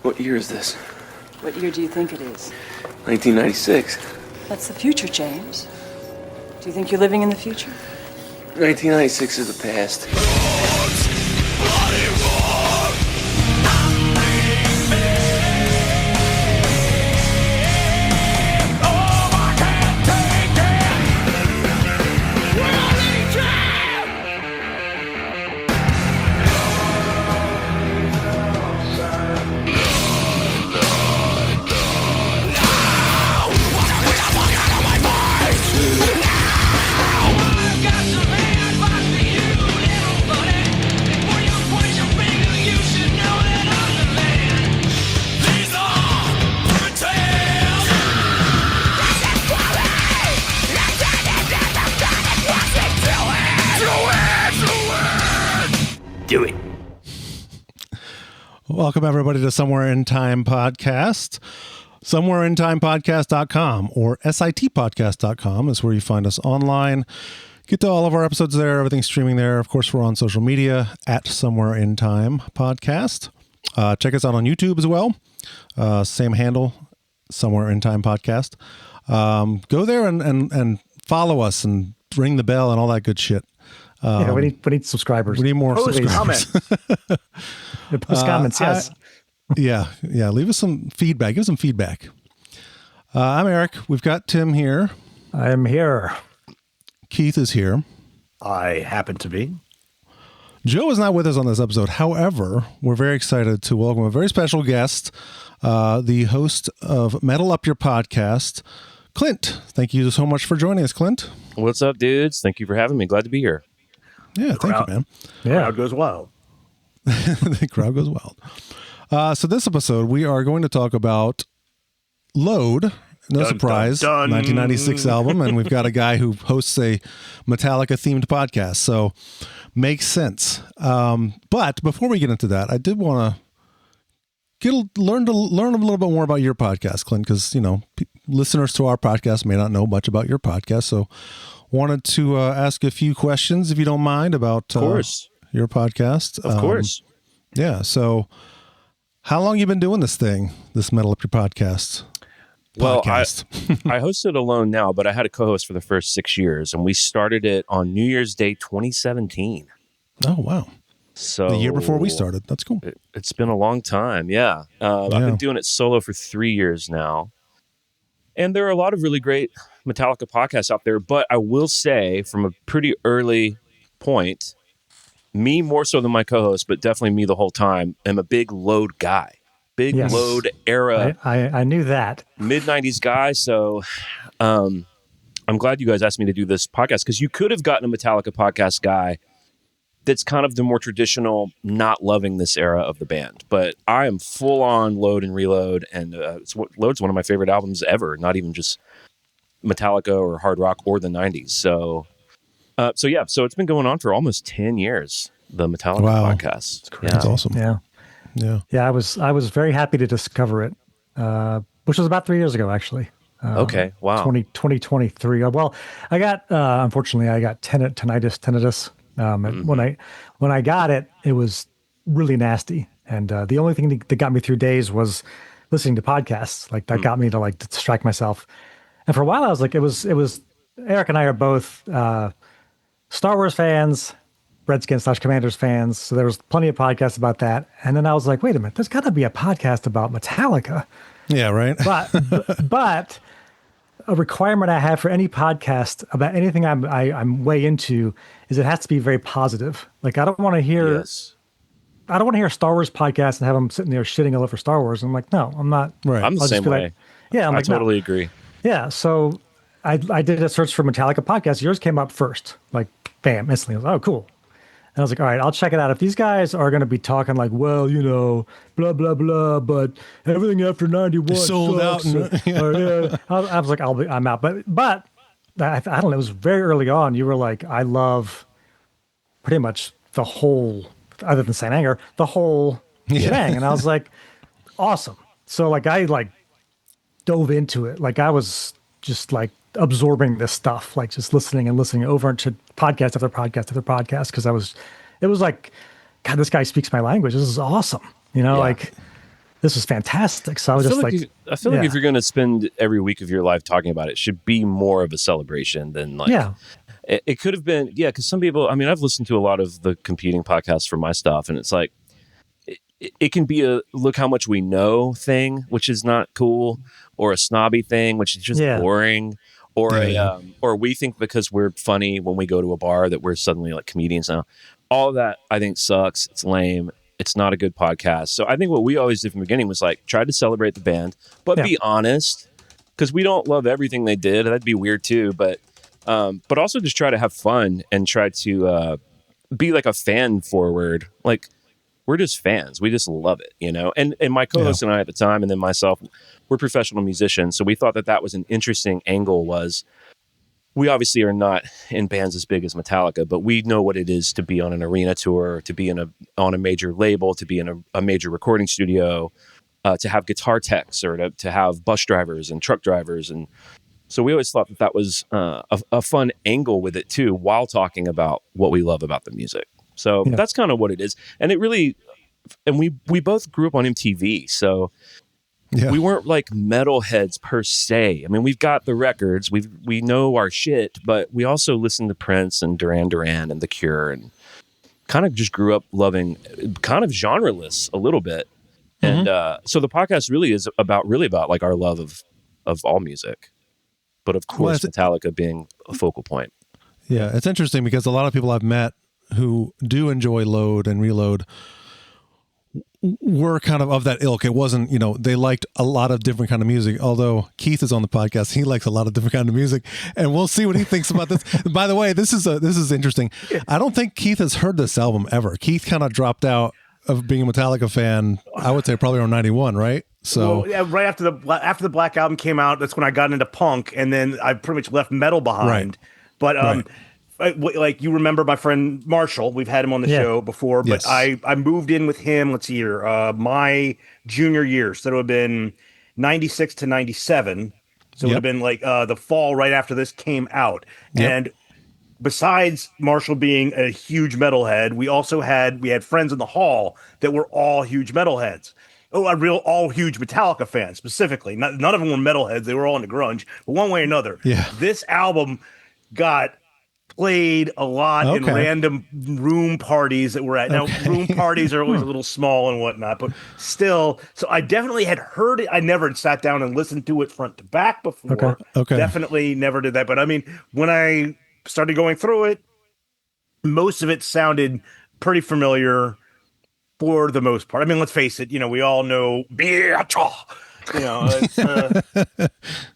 What year is this? What year do you think it is? 1996. That's the future, James. Do you think you're living in the future? 1996 is the past. Do it. Welcome, everybody, to Somewhere in Time Podcast. SomewhereInTimePodcast.com or SITPodcast.com is where you find us online. Get to all of our episodes there. Everything's streaming there. Of course, we're on social media at Somewhere in Time Podcast. Check us out on YouTube as well. Same handle, Somewhere in Time Podcast. Go there and follow us and ring the bell and all that good shit. We need subscribers. We need more subscribers. Comments. Post comments, yes. Yeah. Leave us some feedback. Give us some feedback. I'm Eric. We've got Tim here. I am here. Keith is here. I happen to be. Joe is not with us on this episode. However, we're very excited to welcome a very special guest, the host of Metal Up Your Podcast, Clint. Thank you so much for joining us, Clint. What's up, dudes? Thank you for having me. Glad to be here. Yeah, thank you, man. Yeah. Crowd goes wild. The crowd goes wild. So this episode, we are going to talk about Load. No surprise, dun, dun. 1996 album, and we've got a guy who hosts a Metallica-themed podcast, so makes sense. But before we get into that, I did want to learn a little bit more about your podcast, Clint, because listeners to our podcast may not know much about your podcast, so wanted to ask a few questions, if you don't mind, about your podcast. Of course. Yeah. So, how long you been doing this thing, this Metal Up Your Podcast? Well, I host it alone now, but I had a co-host for the first 6 years, and we started it on New Year's Day 2017. Oh, wow. So the year before we started. That's cool. It's been a long time. Yeah. I've been doing it solo for 3 years now. And there are a lot of really great Metallica podcasts out there, but I will say from a pretty early point, me more so than my co-host, but definitely me the whole time, am a big Load guy. Yes. Load era. I knew that. Mid-90s guy, so I'm glad you guys asked me to do this podcast, because you could have gotten a Metallica podcast guy that's kind of the more traditional, not loving this era of the band. But I am full-on Load and Reload, and Load's one of my favorite albums ever, not even just Metallica or hard rock or the 90s. So it's been going on for almost 10 years, the Metallica podcast. That's crazy. That's awesome. Yeah. I was very happy to discover it, which was about 3 years ago, actually. Okay. Wow. 2023. Well, I got, unfortunately, tinnitus. When I got it, it was really nasty. And the only thing that got me through days was listening to podcasts. Like that got me to distract myself. And for a while I was like, it was Eric and I are both Star Wars fans, Redskins / Commanders fans. So there was plenty of podcasts about that. And then I was like, wait a minute, there's got to be a podcast about Metallica. Yeah, right. But a requirement I have for any podcast about anything I'm way into is it has to be very positive. Like I don't want to hear a Star Wars podcast and have them sitting there shitting all over Star Wars. I'm like, no, I'm not. Right. I'm the same way. Like, yeah, I totally agree. Yeah, so I did a search for Metallica podcast. Yours came up first, like bam, instantly. I was like, oh, cool. And I was like, all right, I'll check it out. If these guys are going to be talking like, well, blah, blah, blah, but everything after 91 sold out. I was like, I'm out. But I don't know. It was very early on. You were like, I love pretty much the whole, other than Saint Anger, the whole shebang. And I was like, awesome. So I dove into it. Like I was just like absorbing this stuff, like just listening over to podcast after podcast after podcast. Cause it was like, God, this guy speaks my language. This is awesome. this was fantastic. So I was I just feel like, I feel like if you're going to spend every week of your life talking about it, it should be more of a celebration than like. yeah, It could have been, yeah, because some people, I mean, I've listened to a lot of the competing podcasts for my stuff, and it's like, it can be a look how much we know thing, which is not cool, or a snobby thing, which is just Yeah. boring, or Yeah. or we think because we're funny when we go to a bar that we're suddenly like comedians now. All of that I think sucks. It's lame. It's not a good podcast. So I think what we always did from the beginning was like try to celebrate the band, but Yeah. be honest, because we don't love everything they did. That'd be weird too, but also just try to have fun and try to be like a fan forward. Like we're just fans. We just love it, you know? And my co-host and I at the time, and then myself, we're professional musicians. So we thought that was an interesting angle. Was we obviously are not in bands as big as Metallica, but we know what it is to be on an arena tour, to be on a major label, to be in a major recording studio, to have guitar techs or to have bus drivers and truck drivers. And so we always thought that was a fun angle with it too, while talking about what we love about the music. So that's kind of what it is. And it really, and we both grew up on MTV. So we weren't like metalheads per se. I mean, we've got the records, we know our shit, but we also listened to Prince and Duran Duran and The Cure, and kind of just grew up loving kind of genreless a little bit. And so the podcast really is about like our love of all music. But of course, Metallica being a focal point. Yeah, it's interesting because a lot of people I've met who do enjoy Load and Reload were kind of that ilk. It wasn't, they liked a lot of different kind of music. Although Keith is on the podcast, he likes a lot of different kind of music, and we'll see what he thinks about this. By the way, this is interesting. I don't think Keith has heard this album ever. Keith kind of dropped out of being a Metallica fan. I would say probably around 91, right? So right after the Black Album came out, that's when I got into punk, and then I pretty much left metal behind. Right. But like you remember my friend Marshall, we've had him on the show before. But Yes. I moved in with him. Let's see here, my junior year, so it would have been 96 to 97. So it would have been like the fall right after this came out. Yep. And besides Marshall being a huge metalhead, we had friends in the hall that were all huge metalheads. All huge Metallica fans specifically. None of them were metalheads. They were all into grunge. But one way or another, this album got played a lot in random room parties that we're at. Now, room parties are always a little small and whatnot, but still. So I definitely had heard it. I never had sat down and listened to it front to back before. Okay. Definitely never did that. But I mean, when I started going through it, most of it sounded pretty familiar for the most part. I mean, let's face it, we all know, it's,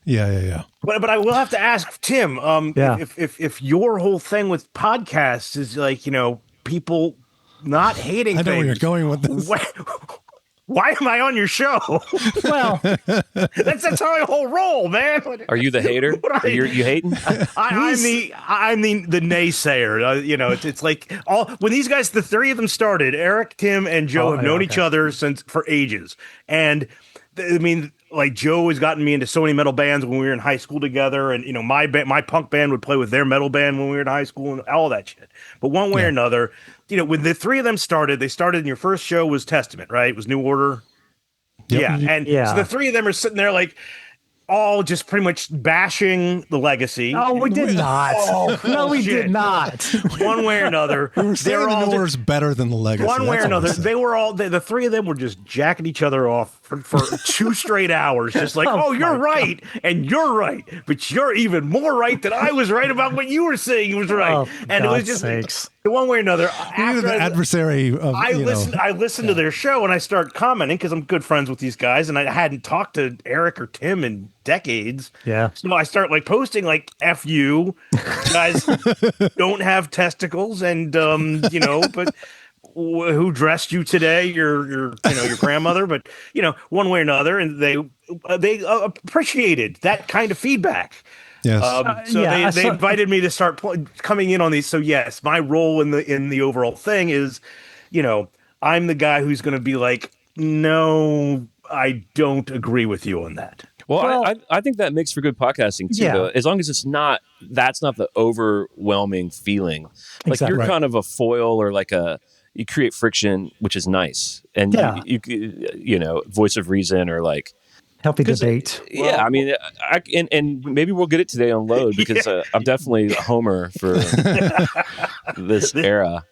yeah. But I will have to ask Tim, if your whole thing with podcasts is like, people not hating I know things, where you're going with this. Why am I on your show? well, that's how I whole roll, man. Are you the hater? You hating? I'm the naysayer. It's like when these guys, the three of them started, Eric, Tim, and Joe have known each other for ages, and I mean, like Joe has gotten me into so many metal bands when we were in high school together, and my punk band would play with their metal band when we were in high school and all that shit. But one way or another, when the three of them started, they started, and your first show was Testament, right? It was New Order. Yep. Yeah, and so the three of them are sitting there like all just pretty much bashing the legacy. Oh, we did not. No, we shit. did not. One way or another, We were saying the New Order's better than the Legacy. one way or That's all another, we're saying. they were all the three of them were just jacking each other off for 2 straight hours, just like, oh, you're right, and you're right, but you're even more right that I was right about what you were saying was right, Oh, and it was God's just sakes. one way or another. You're After the adversary of, I listened to their show and I start commenting because I'm good friends with these guys, and I hadn't talked to Eric or Tim in decades. Yeah. So I start like posting like "F you guys don't have testicles," and but who dressed you today? Your grandmother, but one way or another, and they appreciated that kind of feedback. Yes. So they invited me to start coming in on these. So yes, my role in the overall thing is, I'm the guy who's going to be like, no, I don't agree with you on that. Well, I think that makes for good podcasting too, Yeah. though. As long as that's not the overwhelming feeling. Like Exactly. you're kind of a foil or like you create friction, which is nice. And Yeah. you know, voice of reason or like, Healthy 'cause, debate. yeah, I mean, and maybe we'll get it today on Load because I'm definitely a homer for this era.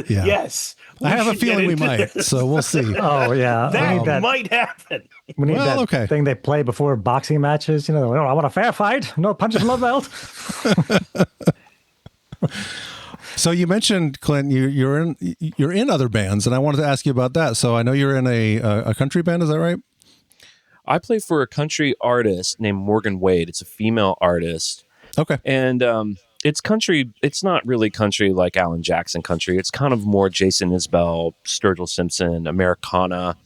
Yeah. Yes. I have a should get feeling we into might, this. so we'll see. Oh yeah, That might happen. we need Well, that okay. thing they play before boxing matches. You know, I want a fair fight, no punches below the belt. So you mentioned, Clint, you're in other bands, and I wanted to ask you about that. So I know you're in a country band. Is that right? I play for a country artist named Morgan Wade. It's a female artist. Okay. And it's country. It's not really country like Alan Jackson country. It's kind of more Jason Isbell, Sturgill Simpson, Americana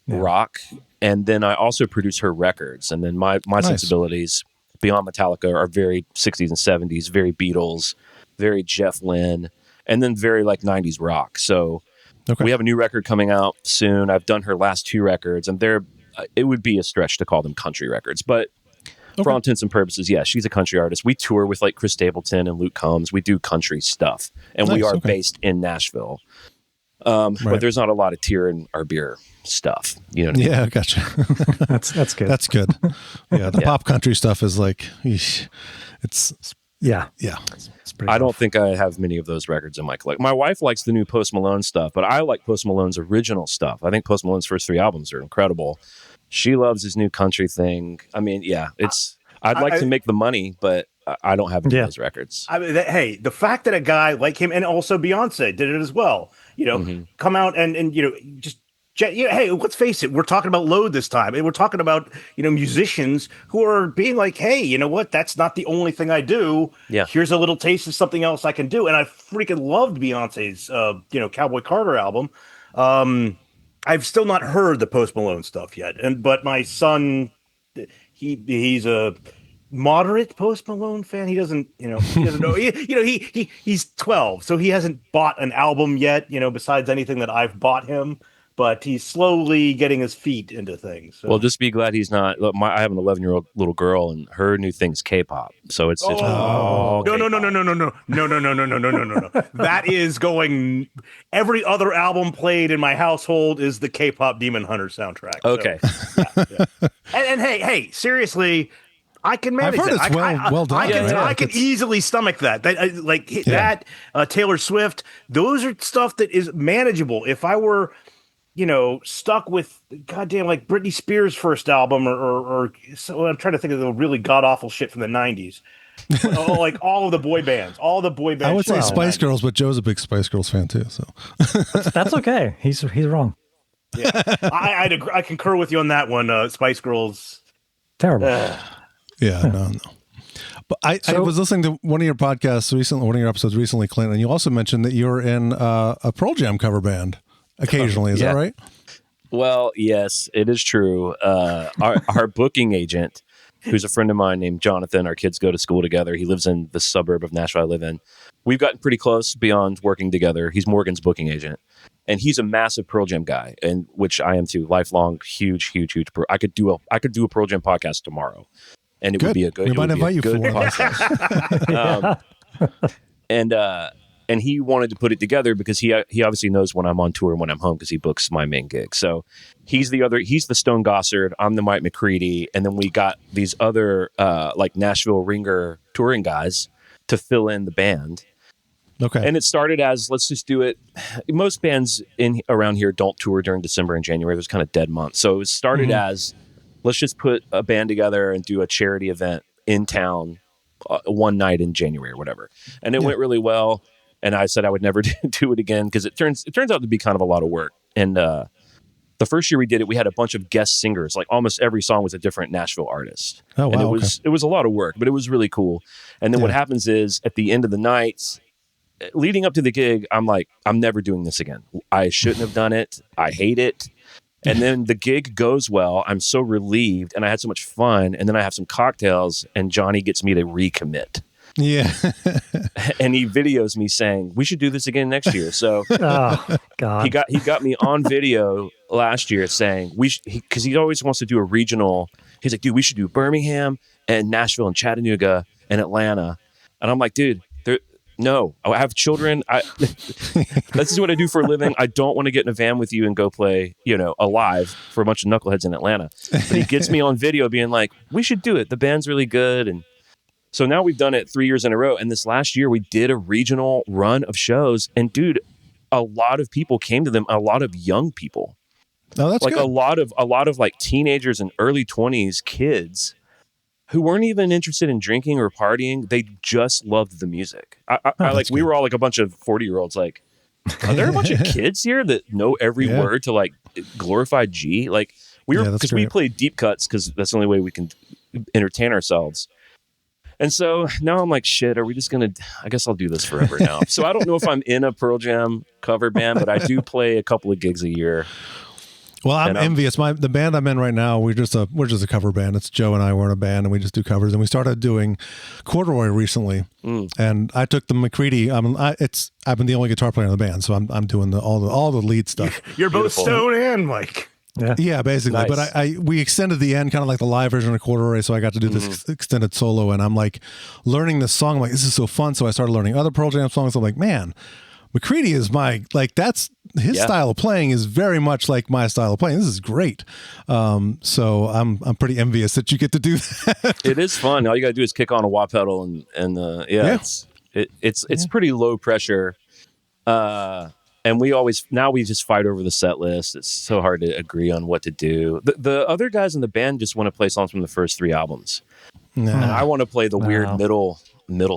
rock. And then I also produce her records. And then my Nice. sensibilities beyond Metallica are very 60s and 70s, very Beatles, very Jeff Lynne, and then very like 90s rock. So we have a new record coming out soon. I've done her last two records, and it would be a stretch to call them country records, but for all intents and purposes, yeah, she's a country artist. We tour with like Chris Stapleton and Luke Combs. We do country stuff, and we are based in Nashville. But there's not a lot of tear in our beer stuff. You know what I mean? Yeah, gotcha. That's good. That's good. Yeah, the pop country stuff is like, eesh, it's yeah. It's pretty I don't rough. think I have many of those records in my collection. My wife likes the new Post Malone stuff, but I like Post Malone's original stuff. I think Post Malone's first three albums are incredible. She loves his new country thing. I mean, yeah, I'd like to make the money, but I don't have any of those records. I mean, hey, the fact that a guy like him and also Beyonce did it as well, you know, come out and you know, just hey, let's face it, we're talking about Load this time, and we're talking about, you know, musicians who are being like, hey, you know what, that's not the only thing I do. Yeah, here's a little taste of something else I can do. And I freaking loved Beyonce's you know, Cowboy Carter album. I've still not heard the Post Malone stuff yet, but my son, he's a moderate Post Malone fan. He doesn't know. He's 12, so he hasn't bought an album yet, you know, besides anything that I've bought him. But he's slowly getting his feet into things. So. Well, just be glad he's not. Look, I have an 11-year-old little girl, and her new thing's K-pop. So it's no. That is going. Every other album played in my household is the K-pop Demon Hunter soundtrack. Okay. So, yeah. And hey, seriously, I can manage I've heard that. it's well done. I can easily stomach that. That Taylor Swift. Those are stuff that is manageable. If I were, you know, stuck with goddamn like Britney Spears' first album, or so I'm trying to think of the really god awful shit from the '90s. Like all of the boy bands, I would say Spice Girls, but Joe's a big Spice Girls fan too. So that's okay. He's wrong. Yeah, I concur with you on that one. Spice Girls, terrible. Yeah, no. But I was listening to one of your podcasts recently, one of your episodes recently, Clint, and you also mentioned that you're in a Pearl Jam cover band occasionally. Is that right? Well, yes, it is true. Our booking agent, who's a friend of mine named Jonathan, our kids go to school together. He lives in the suburb of Nashville I live in. We've gotten pretty close beyond working together. He's Morgan's booking agent. And he's a massive Pearl Jam guy, and which I am too. Lifelong, huge. I could do a Pearl Jam podcast tomorrow, and it would be a good. We might invite you for one. Podcast. And he wanted to put it together because he obviously knows when I'm on tour and when I'm home because he books my main gig. So he's the Stone Gossard, I'm the Mike McCready, and then we got these other like Nashville ringer touring guys to fill in the band. Okay. And it started as, let's just do it. Most bands around here don't tour during December and January. There's kind of dead months. So it started as, let's just put a band together and do a charity event in town one night in January or whatever. And it went really well. And I said I would never do it again because it turns out to be kind of a lot of work. And the first year we did it, we had a bunch of guest singers. Like almost every song was a different Nashville artist. Oh, wow. And it was a lot of work, but it was really cool. And then what happens is at the end of the night, leading up to the gig, I'm like, I'm never doing this again. I shouldn't have done it. I hate it. And then the gig goes well. I'm so relieved and I had so much fun. And then I have some cocktails and Johnny gets me to recommit. Yeah. And he videos me saying, we should do this again next year. So Oh God. he got me on video last year saying because he always wants to do a regional. He's like, dude, we should do Birmingham and Nashville and Chattanooga and Atlanta. And I'm like, dude, No, I have children. This is what I do for a living. I don't want to get in a van with you and go play, Alive for a bunch of knuckleheads in Atlanta. But he gets me on video being like, we should do it. The band's really good. And so now we've done it 3 years in a row. And this last year we did a regional run of shows. And dude, a lot of people came to them, a lot of young people. Oh, that's like good. a lot of like teenagers and early 20s kids who weren't even interested in drinking or partying. They just loved the music. We were all like a bunch of 40-year-olds. Like, are there a bunch of kids here that know every word to like glorified G? Like we were, because we played deep cuts because that's the only way we can entertain ourselves. And so now I'm like, shit, are we just going to, I guess I'll do this forever now. So I don't know if I'm in a Pearl Jam cover band, but I do play a couple of gigs a year. Well, I'm envious. The band I'm in right now, we're just a cover band. It's Joe and I. We're in a band, and we just do covers. And we started doing corduroy recently, and I took the McCready. I've been the only guitar player in the band, so I'm doing all the lead stuff. You're both Stone and Mike. Yeah, basically. Nice. But we extended the end, kind of like the live version of corduroy, so I got to do this extended solo, and I'm like learning this song. I'm like, this is so fun. So I started learning other Pearl Jam songs. I'm like, man, McCready is that's his style of playing is very much like my style of playing. This is great. So I'm pretty envious that you get to do that. It is fun. All you got to do is kick on a wah pedal and it's pretty low pressure. And we just fight over the set list. It's so hard to agree on what to do. The other guys in the band just want to play songs from the first 3 albums. And I want to play the weird middle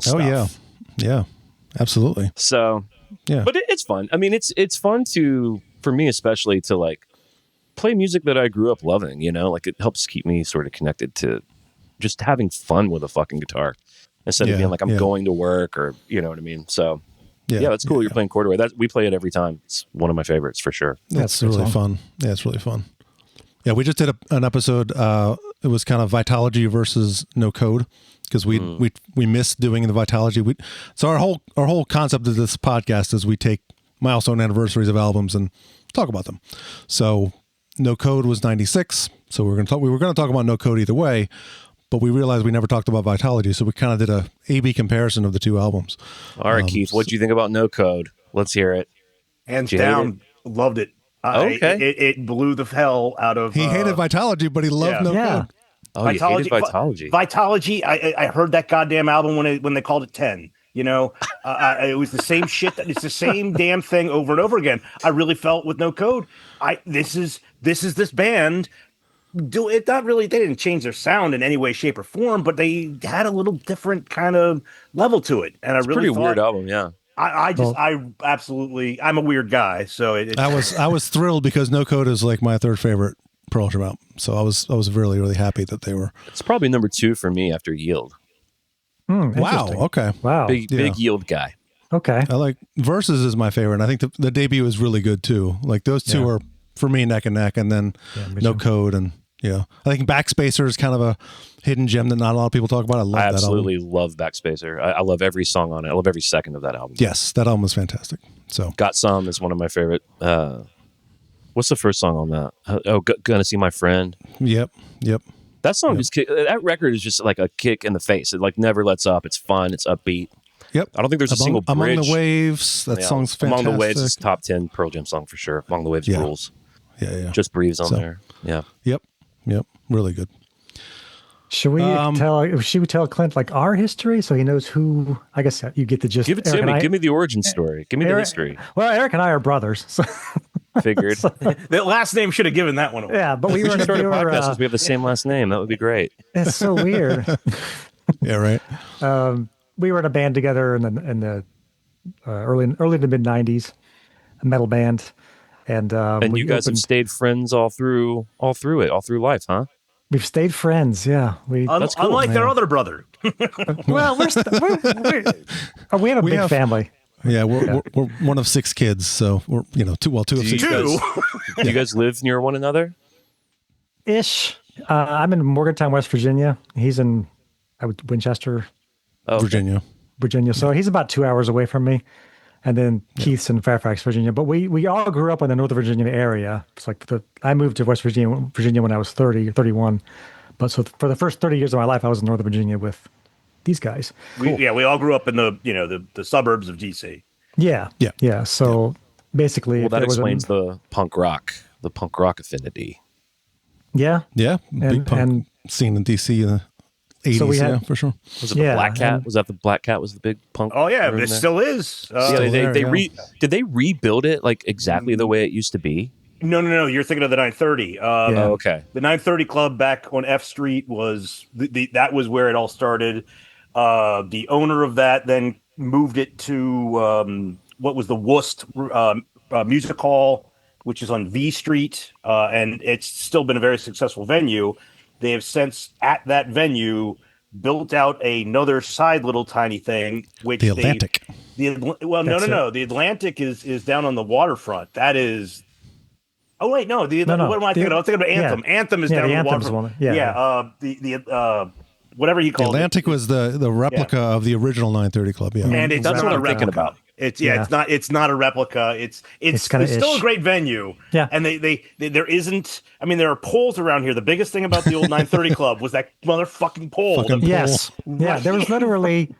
stuff. Oh yeah. Yeah. Absolutely. So yeah, but it's fun. I mean, it's fun for me especially to like play music that I grew up loving, like it helps keep me sort of connected to just having fun with a fucking guitar instead of being like I'm going to work or, you know what I mean? So yeah, that's cool. You're playing corduroy. We play it every time. It's one of my favorites for sure. That's really fun. Yeah, it's really fun. Yeah, we just did an episode. It was kind of Vitalogy versus No Code because we missed doing the Vitalogy. So our whole concept of this podcast is we take milestone anniversaries of albums and talk about them. So No Code was 96. So we were going to talk about No Code either way. But we realized we never talked about Vitalogy, so we kind of did a A/B comparison of the 2 albums. All right, Keith, what do you think about No Code? Let's hear it. Hands down, loved it. Okay. It blew the hell out of... He hated Vitalogy, but he loved No Code. Oh, Vitalogy, you hated Vitalogy. Vitalogy, I heard that goddamn album when they called it 10. It was the same shit. It's the same damn thing over and over again. I really felt with No Code, this is this band... They didn't change their sound in any way, shape, or form, but they had a little different kind of level to it. And it's I really pretty weird album, yeah. I'm a weird guy, so I was thrilled because No Code is like my 3rd favorite Pearl Jam album. So I was really, really happy that they were. It's probably number 2 for me after Yield. Wow. Okay. Wow. Big Yield guy. Okay. I like Versus is my favorite. And I think the debut is really good too. Like those two are for me neck and neck, and then No Code, and I think Backspacer is kind of a hidden gem that not a lot of people talk about. I absolutely love Backspacer. I love every song on it. I love every second of that album. Yes, that album is fantastic. So Got Some is one of my favorite. What's the first song on that? Gonna See My Friend. Yep. That song that record is just like a kick in the face. It like never lets up. It's fun. It's upbeat. Yep. I don't think there's a single bridge. Among the Waves. That song's fantastic. Among the Waves is top 10 Pearl Jam song for sure. Among the Waves rules. Yeah. Just Breathes on there. Yeah. Yep. Really good. Should we tell Clint like our history so he knows who? I guess you get the gist. Give it to me. Give me the origin story. Give me the history. Well, Eric and I are brothers. So. Figured. The last name should have given that one away. Yeah, but we should start a podcast since we have the same last name. That would be great. It's so weird. Yeah, right. We were in a band together in the early to mid '90s, a metal band, and you guys have stayed friends all through life, huh? We've stayed friends, yeah. That's cool. Unlike their other brother. Well, we have a big family. Yeah, we're one of 6 kids, so we're two of 6 kids. Do you guys live near one another? Ish. I'm in Morgantown, West Virginia. He's in Winchester, Virginia. So he's about 2 hours away from me. And then Keith's in Fairfax, Virginia. But we all grew up in the Northern Virginia area. It's like I moved to West Virginia when I was 30 or 31. But so for the first 30 years of my life, I was in Northern Virginia with these guys. We all grew up in the suburbs of DC. Yeah. Yeah. Yeah. So basically, Well, if that there was explains the punk rock affinity. Yeah. Yeah, big punk scene in DC in the 80s, So we had- yeah, for sure. Was it the Yeah, Black Cat? and- Was that the Black Cat? Was the big punk? Oh yeah, room it there? still is. Yeah, Still there, yeah. did they rebuild it like exactly the way it used to be? No. You're thinking of the 930. Yeah. Oh, okay. The 930 Club back on F Street was that was where it all started. The owner of that then moved it to what was the Worcest Music Hall, which is on V Street, and it's still been a very successful venue. They have since at that venue built out another side little tiny thing, which The Atlantic. No. The Atlantic is down on the waterfront. That is. Oh wait, no. No. What am I thinking of? I was thinking about Anthem. Yeah. Anthem is Yeah, down the on the Anthem's waterfront. one. Yeah. The whatever he The called Atlantic was the replica of the original 930 Club, yeah. and it's That's not what a I'm thinking replica. about. It's not a replica. It's kinda still ish. a great venue. Yeah. And they there isn't. I mean, there are poles around here. The biggest thing about the old 930 Club was that motherfucking pole. Fucking Yes. Yeah. There was literally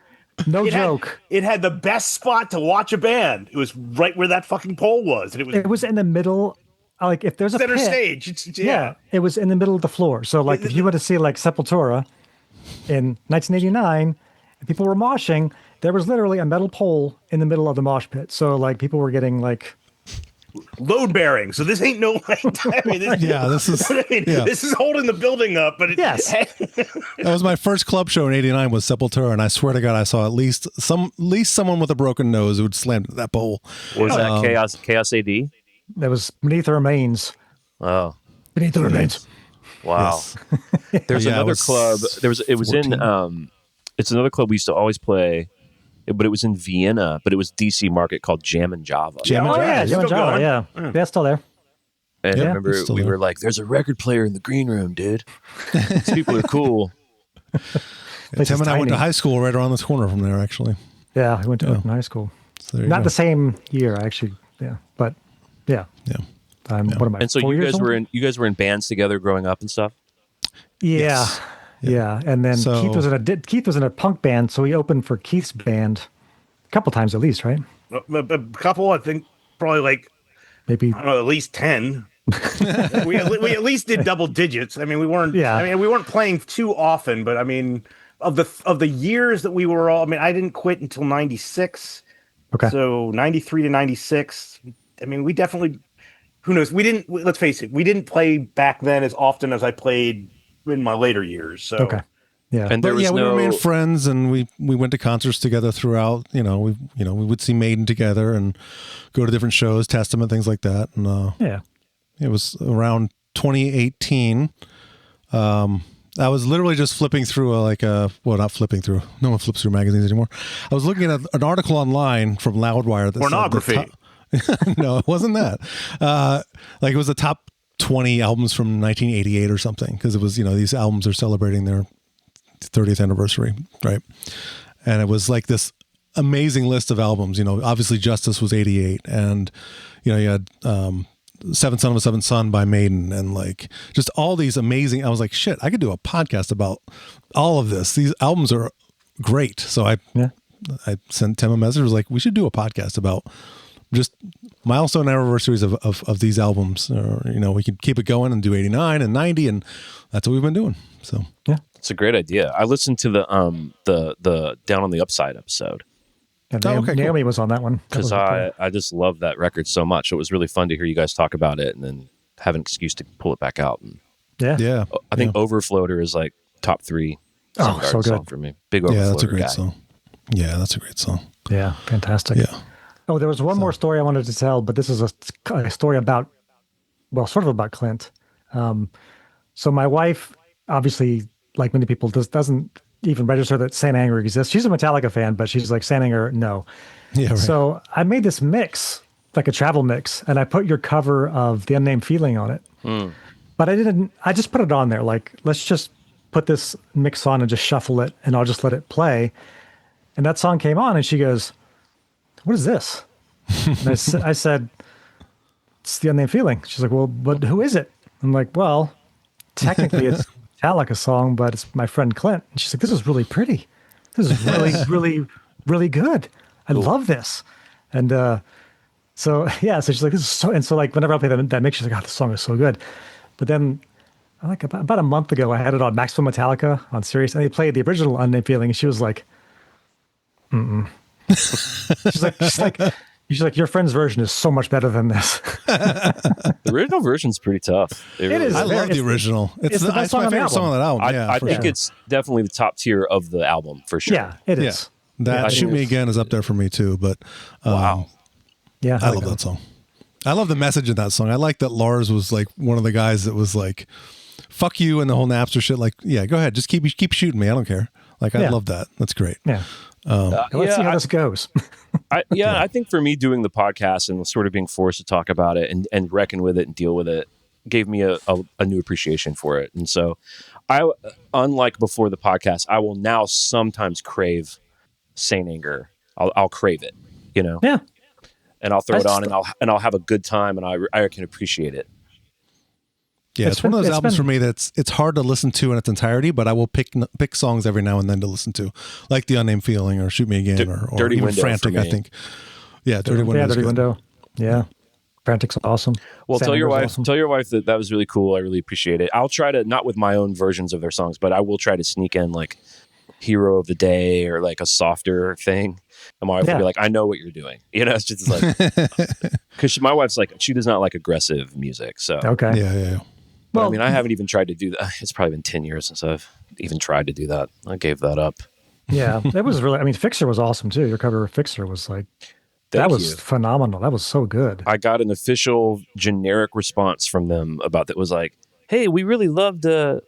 no joke. It had the best spot to watch a band. It was right where that fucking pole was, and It was in the middle. Like if there's a center pit, stage. Yeah, it was in the middle of the floor. So like if you went to see like Sepultura in 1989, and people were moshing, there was literally a metal pole in the middle of the mosh pit. So like people were getting like load bearing. So this ain't no. I mean, This is this is holding the building up. But Yes. That was my first club show in '89 was Sepultura, and I swear to God, I saw at least someone with a broken nose who would slam into that pole. Was that Chaos AD? that was beneath the remains. Oh, Beneath the remains. wow. Yes. There's Yeah, I another was club. It was 14. in it's another club we used to always play, but it was in Vienna, but it was DC market called Jam and Java. Jam and Oh Java. yeah, still Jim and Java, going. yeah, yeah, it's still there. And I Yeah, remember it's still we there. were like, "There's a record player in the green room, dude. These people are cool." Place Tim is and I went to tiny. high school right around this corner from there, actually. Yeah, I went to Oakland High School. So there you Not go. the same year, actually. Yeah, but yeah. Yeah. What am I? And so 4 you years guys old? were in bands together growing up and stuff. Yeah. Yes. Yeah. And then So- Keith was in a punk band, so he opened for Keith's band a couple times at least, right? a couple, I think, probably like Maybe. I don't know, at least 10. we at least did double digits. I mean, we weren't. Yeah. I mean, we weren't playing too often, but I mean, of the years that we were all. I mean, I didn't quit until '96. Okay. So 93 to 96. I mean, we definitely. Who knows? We didn't. Let's face it. We didn't play back then as often as I played in my later years. So. Okay. Yeah. And there But was yeah, we no. remained friends, and we went to concerts together throughout. We would see Maiden together and go to different shows, Testament, things like that. And yeah. it was around 2018. I was literally just flipping through not flipping through. No one flips through magazines anymore. I was looking at an article online from Loudwire that said the Pornography. no, it wasn't that. It was the top 20 albums from 1988 or something, because it was, these albums are celebrating their 30th anniversary, right? And it was like this amazing list of albums. Obviously Justice was 88, and you had Seventh Son of a Seventh Son by Maiden, and like just all these amazing. I was like, shit, I could do a podcast about all of this. These albums are great. So I sent Tim a message, was like, we should do a podcast about just milestone anniversaries of these albums. Or, we could keep it going and do 89 and 90, and that's what we've been doing. So Yeah. It's a great idea. I listened to the Down on the Upside episode And Oh, okay, cool. Naomi was on that one. That because was cool. I just love that record so much. It was really fun to hear you guys talk about it and then have an excuse to pull it back out. And yeah, I think Overfloater is like top 3 Oh, Soundgarden so good. song for me. Big Overfloater yeah, that's a great guy. song. Yeah, that's a great song. Yeah, fantastic. Yeah. Oh, there was one more story I wanted to tell, but this is a story about, sort of about Clint. So my wife, obviously, like many people, doesn't even register that Saint Anger exists. She's a Metallica fan, but she's like, Saint Anger, no. Yeah, right. So I made this mix, like a travel mix, and I put your cover of The Unnamed Feeling on it. But I just put it on there. Like, let's just put this mix on and just shuffle it, and I'll just let it play. And that song came on, and she goes, what is this? And I said, it's The Unnamed Feeling. She's like, well, but who is it? I'm like, well, technically it's Metallica song, but it's my friend Clint. And she's like, this is really pretty. this is really, really, really good. I love this. And so she's like, this is so, and so like whenever I play that mix, she's like, oh, this song is so good. But then like about a month ago, I had it on Maximum Metallica on Sirius, and they played the original Unnamed Feeling, and she was like, she's like, your friend's version is so much better than this. The original version's pretty tough. It is. I love the original. It's the best song my on the favorite album. song on that album. I think it's definitely the top tier of the album for sure. Yeah, it is. That I Shoot think Me Again is up there for me too. But Wow. Yeah, I love that song. I love the message in that song. I like that Lars was like one of the guys that was like, "Fuck you" and the whole Napster shit. Like, yeah, go ahead, just keep shooting me. I don't care. Like, I love that. That's great. Yeah. Let's see how this goes. I think for me doing the podcast and sort of being forced to talk about it and reckon with it and deal with it gave me a new appreciation for it. And so unlike before the podcast, I will now sometimes crave Saint Anger. I'll crave it, you know? Yeah. And I'll throw it on and I'll have a good time and I can appreciate it. Yeah, it's one of those albums for me that's it's hard to listen to in its entirety, but I will pick songs every now and then to listen to, like The Unnamed Feeling or Shoot Me Again or Dirty even Window Frantic, for me. I think. Yeah, Dirty Window. Yeah, Dirty Window. Yeah. Frantic's awesome. Well, Saint tell your Anger's wife that was really cool. I really appreciate it. I'll try to, not with my own versions of their songs, but I will try to sneak in like Hero of the Day or like a softer thing. And my wife will be like, I know what you're doing. You know, it's just like, because my wife's like, she does not like aggressive music. So, Okay. Yeah. But, I mean, I haven't even tried to do that. It's probably been 10 years since I've even tried to do that. I gave that up. Yeah. It was really, I mean, Fixer was awesome too. Your cover of Fixer was like, Thank was you. phenomenal. That was so good. I got an official generic response from them about that was like, "Hey, we really loved your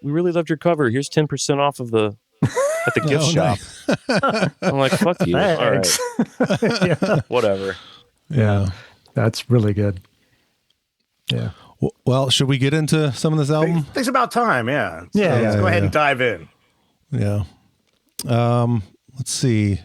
cover. Here's 10% off of the at the gift shop." Nice. I'm like, "Fuck you." All right. Yeah. Whatever. Yeah. That's really good. Yeah. Well, should we get into some of this album? I think it's about time, yeah. Yeah, Let's yeah, go ahead yeah. and dive in. Yeah. Let's see.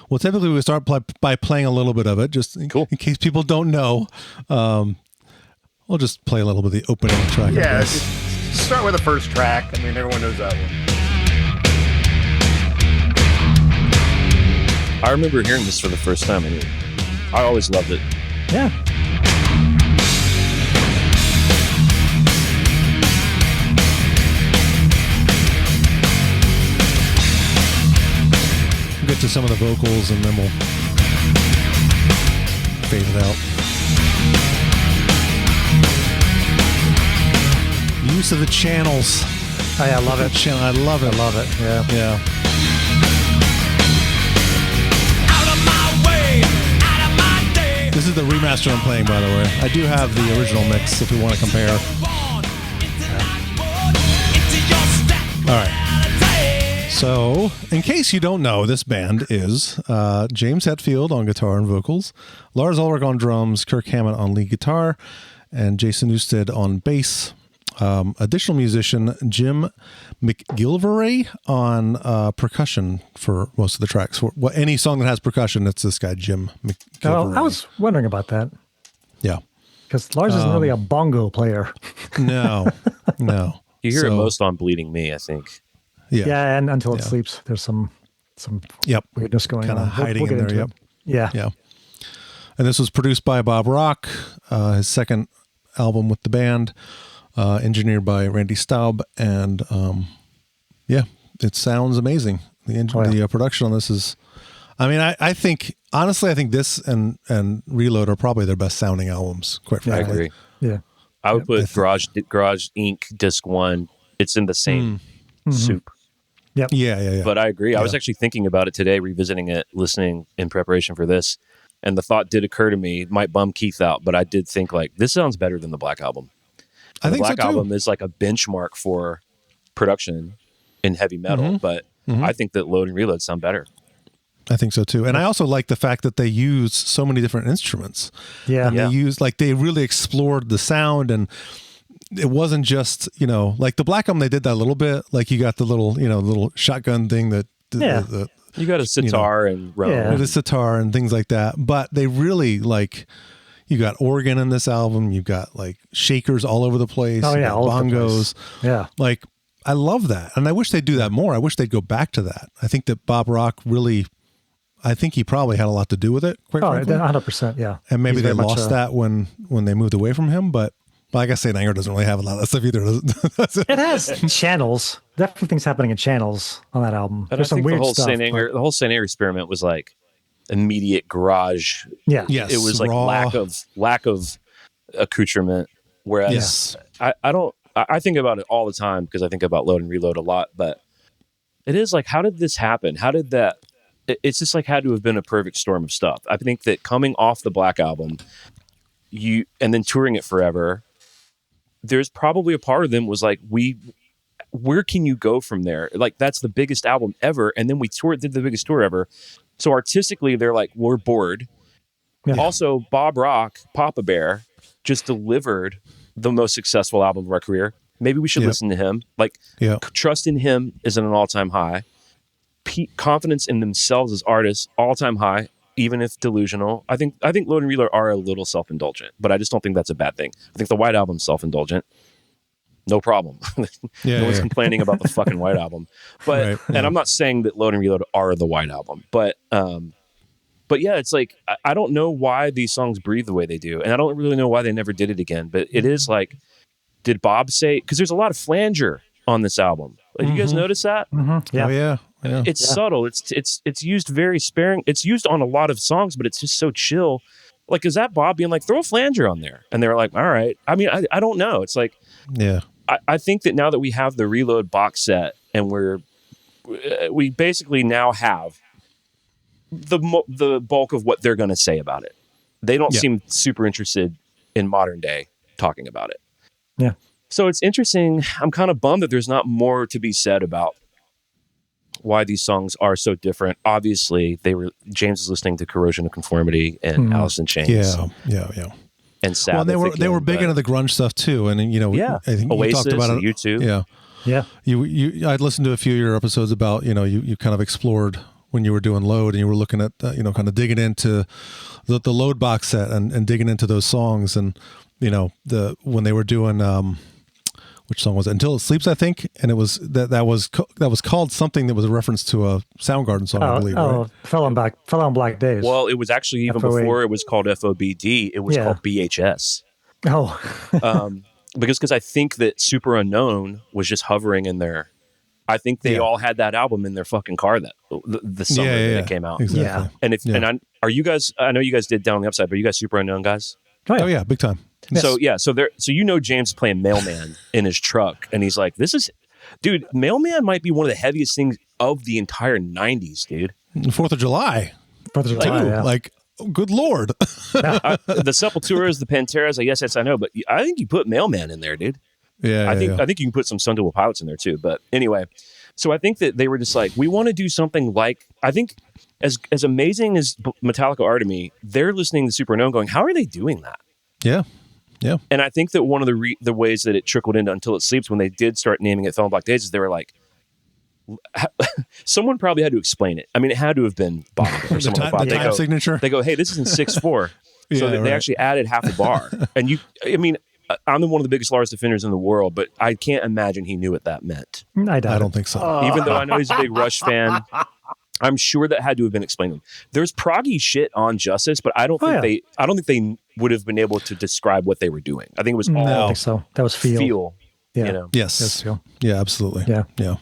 Well, typically we start by playing a little bit of it, just in case people don't know. We'll just play a little bit of the opening track. Yeah, just start with the first track. I mean, everyone knows that one. I remember hearing this for the first time. I mean, I always loved it. Yeah. We'll get to some of the vocals and then we'll fade it out. Use of the channels. Oh, yeah, I love it. I love it. I love it. Yeah. Yeah. This is the remaster I'm playing, by the way. I do have the original mix if we want to compare. All right. So, in case you don't know, this band is James Hetfield on guitar and vocals, Lars Ulrich on drums, Kirk Hammett on lead guitar, and Jason Newsted on bass. Additional musician Jim McGilvray on percussion for most of the tracks. For any song that has percussion, it's this guy, Jim McGilvray. Oh, I was wondering about that Yeah. because Lars isn't really a bongo player. No. You hear it So- most on Bleeding Me, I think. Yeah. Yeah, and Until It Sleeps, there's some Yep. weirdness going Kinda on. hiding in get there, into yep. it. Yeah. Yeah. And this was produced by Bob Rock, his second album with the band, engineered by Randy Staub. And yeah, it sounds amazing. The production on this is, I mean, I think, honestly, I think this and Reload are probably their best sounding albums, quite I frankly. agree. Yeah. I would put Garage Inc. Disc 1. It's in the same soup. Yep. Yeah. But I agree. I was actually thinking about it today, revisiting it, listening in preparation for this. And the thought did occur to me, it might bum Keith out, but I did think like, this sounds better than the Black Album. I think the Black so too. Album is like a benchmark for production in heavy metal, but I think that Load and Reload sound better. I think so too. And I also like the fact that they use so many different instruments. Yeah. And they used, like, they really explored the sound, and it wasn't just, like the Black Album, they did that a little bit. Like you got the little shotgun thing that, You got a sitar and Rome. Yeah. the sitar and things like that. But they really, like, you got organ in this album. You've got like shakers all over the place. Oh, You yeah, got all over the bongos. place. Yeah. Like, I love that. And I wish they'd do that more. I wish they'd go back to that. I think that Bob Rock really, I think he probably had a lot to do with it, quite frankly. 100%, yeah. And maybe He's they very much lost that when they moved away from him. But like I say, Anger doesn't really have a lot of that stuff either. Does it? It has channels. Definitely things happening in channels on that album. And There's I some think weird the whole stuff. Saint Anger, the whole Saint Anger experiment was like immediate garage. Yeah. Yes, It was like raw. lack of accoutrement. Whereas Yes. I think about it all the time because I think about Load and Reload a lot. But it is like, how did this happen? How did that? It's just like had to have been a perfect storm of stuff. I think that coming off the Black Album, and then touring it forever, there's probably a part of them was like, where can you go from there? Like, that's the biggest album ever. And then we did the biggest tour ever. So artistically, they're like, we're bored. Yeah. Also, Bob Rock, Papa Bear, just delivered the most successful album of our career. Maybe we should listen to him. Like, trust in him is at an all-time high. Confidence in themselves as artists, all-time high, even if delusional. I think Load and Reload are a little self-indulgent, but I just don't think that's a bad thing. I think the White Album's self-indulgent. No problem. No one's complaining about the fucking White Album. But and I'm not saying that Load and Reload are the White Album, but yeah, it's like I don't know why these songs breathe the way they do, and I don't really know why they never did it again. But it is like, did Bob say? Because there's a lot of flanger on this album. Like, you guys notice that? Mm-hmm. Yeah. Oh, yeah. Yeah. It's subtle. It's used very sparing. It's used on a lot of songs, but it's just so chill. Like, is that Bob being like, throw a flanger on there? And they're like, all right. I mean, I don't know. It's like, Yeah. I think that now that we have the Reload box set and we basically now have the bulk of what they're going to say about it. They don't seem super interested in modern day talking about it. Yeah. So it's interesting. I'm kind of bummed that there's not more to be said about why these songs are so different. Obviously, James was listening to Corrosion of Conformity and Alice in Chains. Yeah. And Sabbath. Well, they were big into the grunge stuff too, and I think Oasis, you talked about it. U2. Yeah. I'd listened to a few of your episodes about you kind of explored when you were doing Load, and you were looking at kind of digging into the Load box set and digging into those songs, and when they were doing which song was it? Until It Sleeps, I think, and it was that was called something that was a reference to a Soundgarden song, I believe. Right? Fell on Black Days. Well, it was actually even FOA. before it was called FOBD. It was called BHS. Oh, because I think that Super Unknown was just hovering in there. I think they all had that album in their fucking car the summer that it came out. Exactly. And are you guys? I know you guys did Down on the Upside, but are you guys Super Unknown guys? Oh yeah, big time. Yes. So James is playing Mailman in his truck, and he's like, dude, Mailman might be one of the heaviest things of the entire 90s, dude. 4th of July. 4th of July, yeah. Like, oh, good Lord. The Sepulturas, the Panteras, yes, I know, but I think you put Mailman in there, dude. Yeah. I think you can put some Stone Temple Pilots in there too. But anyway, so I think that they were just like, we want to do something like, I think as amazing as Metallica are to me, they're listening to Super Unknown going, how are they doing that? Yeah. Yeah. And I think that one of the ways that it trickled into Until It Sleeps, when they did start naming it Fell on Black Days, is they were like, someone probably had to explain it. I mean, it had to have been Bob or someone like Bob. The time signature. They go, hey, this is in 6/4. So they actually added half a bar. And I'm one of the biggest Lars defenders in the world, but I can't imagine he knew what that meant. I don't think so. Even though I know he's a big Rush fan, I'm sure that had to have been explained to him. There's proggy shit on Justice, but I don't think they would have been able to describe what they were doing. I think it was all I don't think so. That was feel. Yeah. Yes. Yes, feel. Yeah, absolutely. Yeah.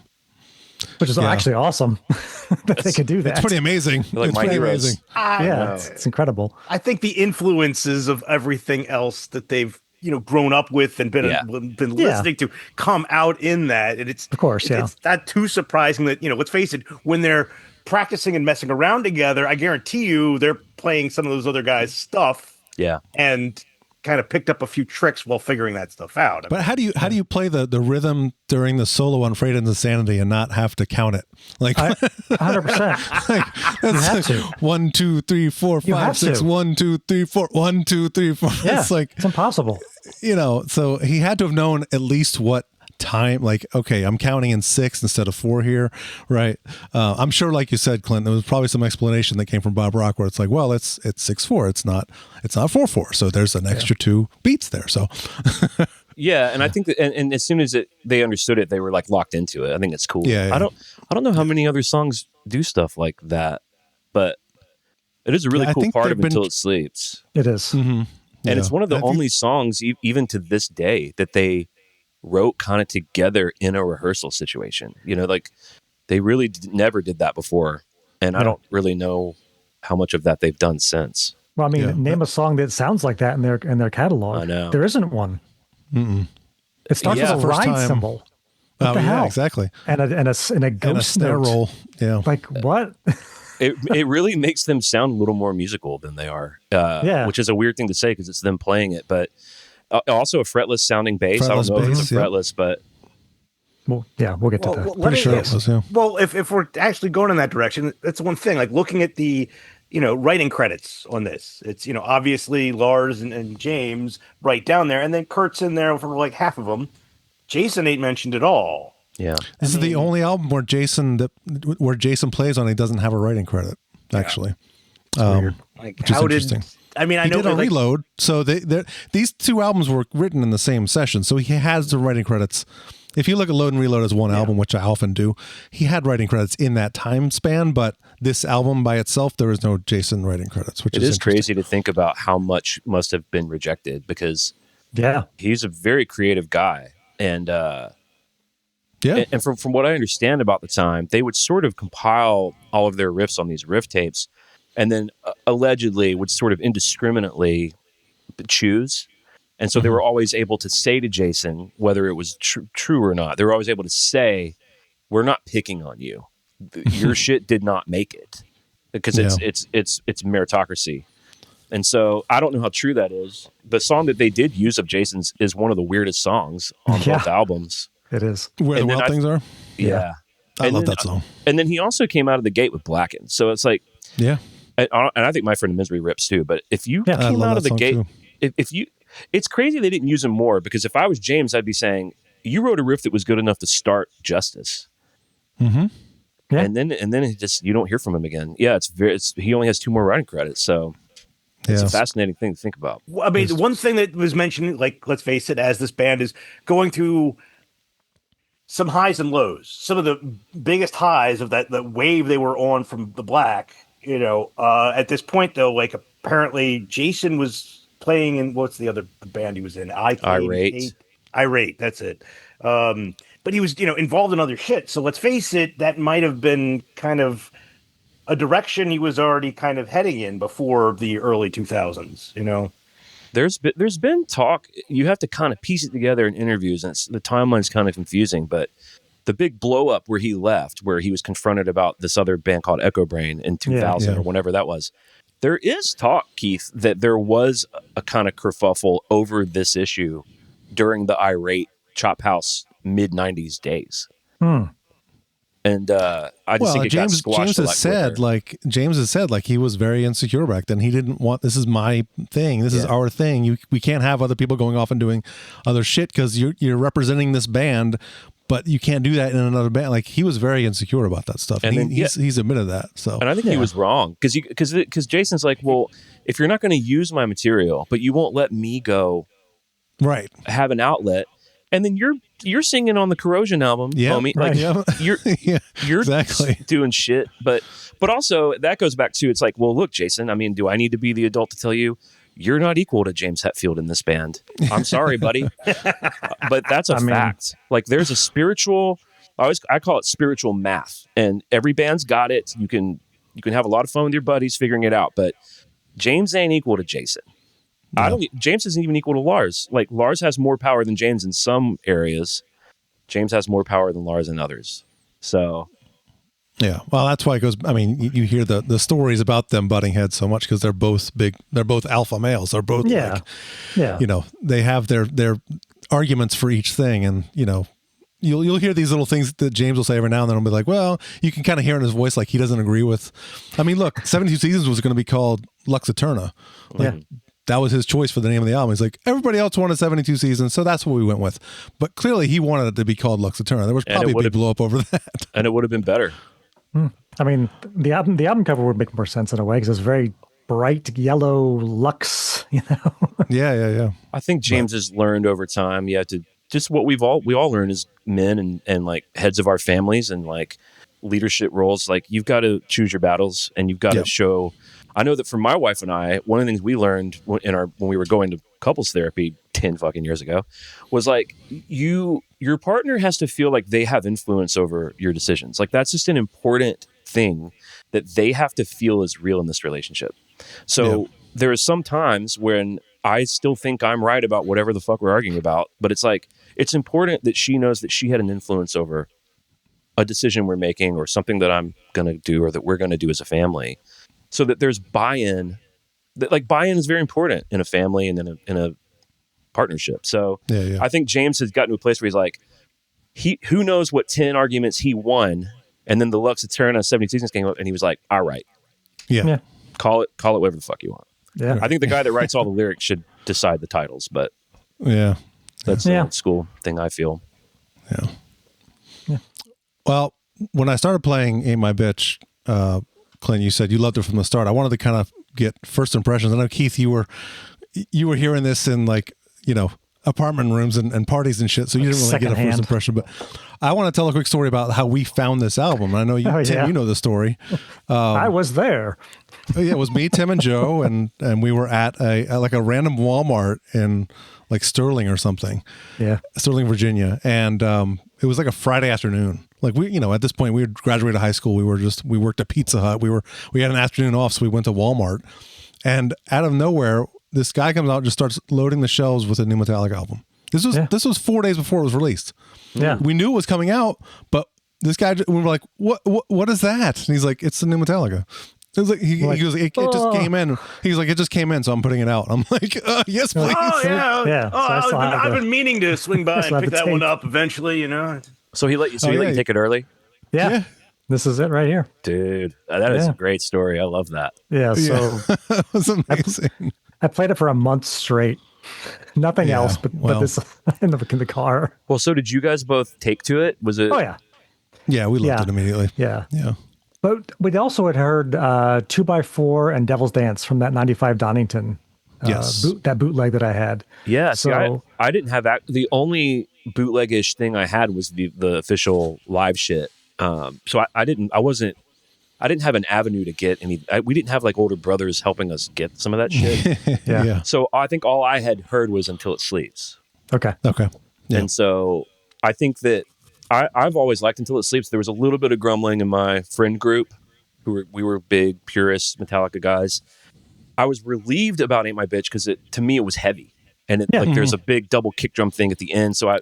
Which is actually awesome that they could do that. It's pretty amazing. Like it's my pretty heroes. amazing. It's incredible. I think the influences of everything else that they've grown up with and been listening to come out in that, and it's of course it's not too surprising that let's face it, when they're practicing and messing around together, I guarantee you they're playing some of those other guys' stuff. Yeah, and kind of picked up a few tricks while figuring that stuff out. But how do you play the rhythm during the solo on Freight and Insanity and not have to count it? Like 100%. Like, You have to. 1, 2, 3, 4, 5, 6. 1, 2, 3, 4. 1, 2, 3, 4. Yeah, it's impossible. So he had to have known at least what time, like, okay, I'm counting in 6 instead of 4 here, right? I'm sure, like you said, Clint, there was probably some explanation that came from Bob Rock where it's like, well, it's 6/4, it's not 4/4, so there's an extra 2 beats there. So Yeah, and I think that, and as soon as they understood it, they were like locked into it. I think it's cool. Yeah, yeah. I don't know how many other songs do stuff like that, but it is a really Yeah, I cool think part they've of been- Until It Sleeps. It is. Mm-hmm. And it's one of the only songs, even to this day, that they wrote kind of together in a rehearsal situation. You know, like they really never did that before. And I don't really know how much of that they've done since. Well, I mean, Yeah. name a song that sounds like that in their catalog. I know. There isn't one. It starts Yeah. with a First ride time. symbol. What the yeah, hell? exactly. And a ghost And a snare note. roll. Yeah. Like what? It really makes them sound a little more musical than they are. Which is a weird thing to say because it's them playing it, but also a fretless sounding bass. I Fretless don't know if it's bass, a yeah. fretless, but Well, yeah, we'll get to that. Pretty sure it was, yeah. Well, if we're actually going in that direction, that's one thing. Like looking at the, writing credits on this, it's obviously Lars and James right down there, and then Kurt's in there for like half of them. Jason ain't mentioned at all. yeah. This is the only album where Jason plays on. He doesn't have a writing credit, actually. Like Which is how did interesting. I mean? I He know did a like, Reload, so these two albums were written in the same session, so he has the writing credits. If you look at Load and Reload as one album, which I often do, he had writing credits in that time span, but this album by itself, there is no Jason writing credits, which It is is crazy to think about how much must have been rejected because Yeah. he's a very creative guy. And Yeah. and from what I understand about the time, they would sort of compile all of their riffs on these riff tapes and then allegedly would sort of indiscriminately choose. And so they were always able to say to Jason, whether it was true or not, they were always able to say, we're not picking on you. Your shit did not make it because it's meritocracy. And so I don't know how true that is. The song that they did use of Jason's is one of the weirdest songs on both albums. It is. Where the and then Wild Things Are? Yeah. I And love then- that song. And then he also came out of the gate with Blackened. So it's like, Yeah. and I think My Friend in Misery rips too. But if you I came love out of that the song gate, too. if you, it's crazy they didn't use him more because if I was James, I'd be saying, you wrote a riff that was good enough to start Justice. Yeah. And then it just, you don't hear from him again. Yeah. He only has 2 more writing credits. So it's a fascinating thing to think about. I mean, the one thing that was mentioned, like let's face it, as this band is going through some highs and lows, some of the biggest highs of that wave they were on from the Black. At this point though, like apparently Jason was playing in what's the other band he was in? Irate. Irate, that's it. But he was, involved in other shit. So let's face it, that might have been kind of a direction he was already kind of heading in before the early 2000s. There's been talk. You have to kind of piece it together in interviews, and the timeline's kind of confusing. But the big blow up where he left, where he was confronted about this other band called Echo Brain in 2000 or whenever that was. There is talk, Keith, that there was a kind of kerfuffle over this issue during the Irate Chop House mid 90s days. And I just think it got squashed. James has said he was very insecure back then. He didn't want, this is my thing. This is our thing. We can't have other people going off and doing other shit because you're representing this band, but you can't do that in another band. Like he was very insecure about that stuff. And he's admitted that. So, and I think he was wrong because Jason's like, well, if you're not going to use my material, but you won't let me go, right, have an outlet. And then you're singing on the Corrosion album, homie. Right. Like you're exactly doing shit. But also that goes back to, it's like, well, look, Jason, I mean, do I need to be the adult to tell you you're not equal to James Hetfield in this band? I'm sorry, buddy. But that's a fact. Like there's a spiritual, I call it spiritual math, and every band's got it. You can have a lot of fun with your buddies figuring it out, but James ain't equal to Jason. No. James isn't even equal to Lars. Like Lars has more power than James in some areas. James has more power than Lars in others. So, yeah. Well, that's why it goes. I mean, you hear the stories about them butting heads so much because they're both big. They're both alpha males. They're both they have their arguments for each thing, and you'll hear these little things that James will say every now and then. I'll be like, well, you can kind of hear in his voice like he doesn't agree with. I mean, look, 72 Seasons was going to be called Lux Eterna. That was his choice for the name of the album. He's like, everybody else wanted 72 Seasons, so that's what we went with. But clearly he wanted it to be called Lux Eterna. There was probably a big blow up over that. And it would have been better. I mean, the album cover would make more sense in a way because it's very bright yellow Lux you know? Yeah. I think James has learned over time. You have to just what we all learn as men and like heads of our families and like leadership roles. Like you've got to choose your battles and you've got to show. I know that for my wife and I, one of the things we learned when we were going to couples therapy 10 fucking years ago was like your partner has to feel like they have influence over your decisions. Like that's just an important thing that they have to feel is real in this relationship. So there are some times when I still think I'm right about whatever the fuck we're arguing about, but it's like, it's important that she knows that she had an influence over a decision we're making or something that I'm going to do or that we're going to do as a family so that there's buy-in. Like buy-in is very important in a family and in a partnership. So I think James has gotten to a place where he's like, who knows what 10 arguments he won. And then the Lux Eterna 70 seasons came up and he was like, all right. Yeah. Call it whatever the fuck you want. Yeah. I think the guy that writes all the lyrics should decide the titles, but that's the old school thing I feel. Yeah. Well, when I started playing Ain't My Bitch, Clint, you said you loved it from the start. I wanted to kind of get first impressions. I know, Keith, you were hearing this in like, apartment rooms and parties and shit, so you didn't really get a first impression. But I want to tell a quick story about how we found this album. I know you, Tim, you know the story. I was there. It was me, Tim, and Joe, and we were at a random Walmart in like Sterling or something. Yeah, Sterling, Virginia, and it was like a Friday afternoon. Like we, at this point we had graduated high school. We worked at Pizza Hut. We had an afternoon off, so we went to Walmart, and out of nowhere, this guy comes out and just starts loading the shelves with a new Metallica album. This was 4 days before it was released. Yeah, we knew it was coming out, but this guy, we were like, what is that? And he's like, it's the new Metallica. It was like, he goes, it just came in. He's like, it just came in, so I'm putting it out. I'm like, yes, please. Oh, yeah. So I've been meaning to swing by and pick that one up eventually, So he let you take it early? Yeah. This is it right here. Dude, that is a great story. I love that. Yeah, so it was amazing. I played it for a month straight. Nothing else but this in the car. Well, so did you guys both take to it? Was it? Oh, yeah. Yeah, we loved it immediately. Yeah. But we also had heard 2x4 and Devil's Dance from that 95 Donington that bootleg that I had. Yeah, so I didn't have that. The only bootleg-ish thing I had was the official live shit. So I didn't have an avenue to get any. We didn't have like older brothers helping us get some of that shit. Yeah. So I think all I had heard was Until It Sleeps. Okay. Yeah. And so I think that I've always liked Until It Sleeps. There was a little bit of grumbling in my friend group, we were big purist Metallica guys. I was relieved about Ain't My Bitch because to me it was heavy. And there's a big double kick drum thing at the end, so I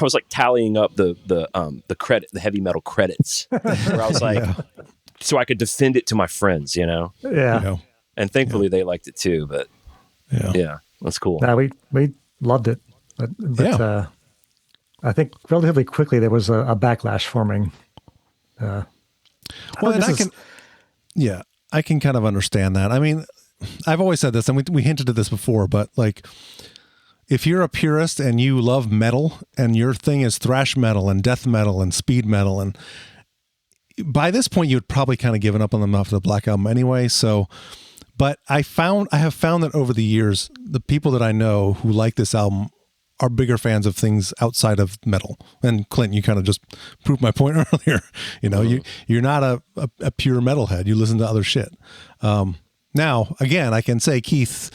was like tallying up the heavy metal credits, where I was like, so I could defend it to my friends, Yeah. And thankfully they liked it too. But yeah, that's cool. Yeah, we loved it, but I think relatively quickly there was a backlash forming. I can kind of understand that. I mean, I've always said this, and we hinted at this before, but like, if you're a purist and you love metal and your thing is thrash metal and death metal and speed metal, and by this point you would probably kind of given up on them after the Black Album anyway. So, but I have found that over the years, the people that I know who like this album are bigger fans of things outside of metal. And Clint, you kind of just proved my point earlier. You're not a pure metalhead. You listen to other shit. Now, again, I can say, Keith,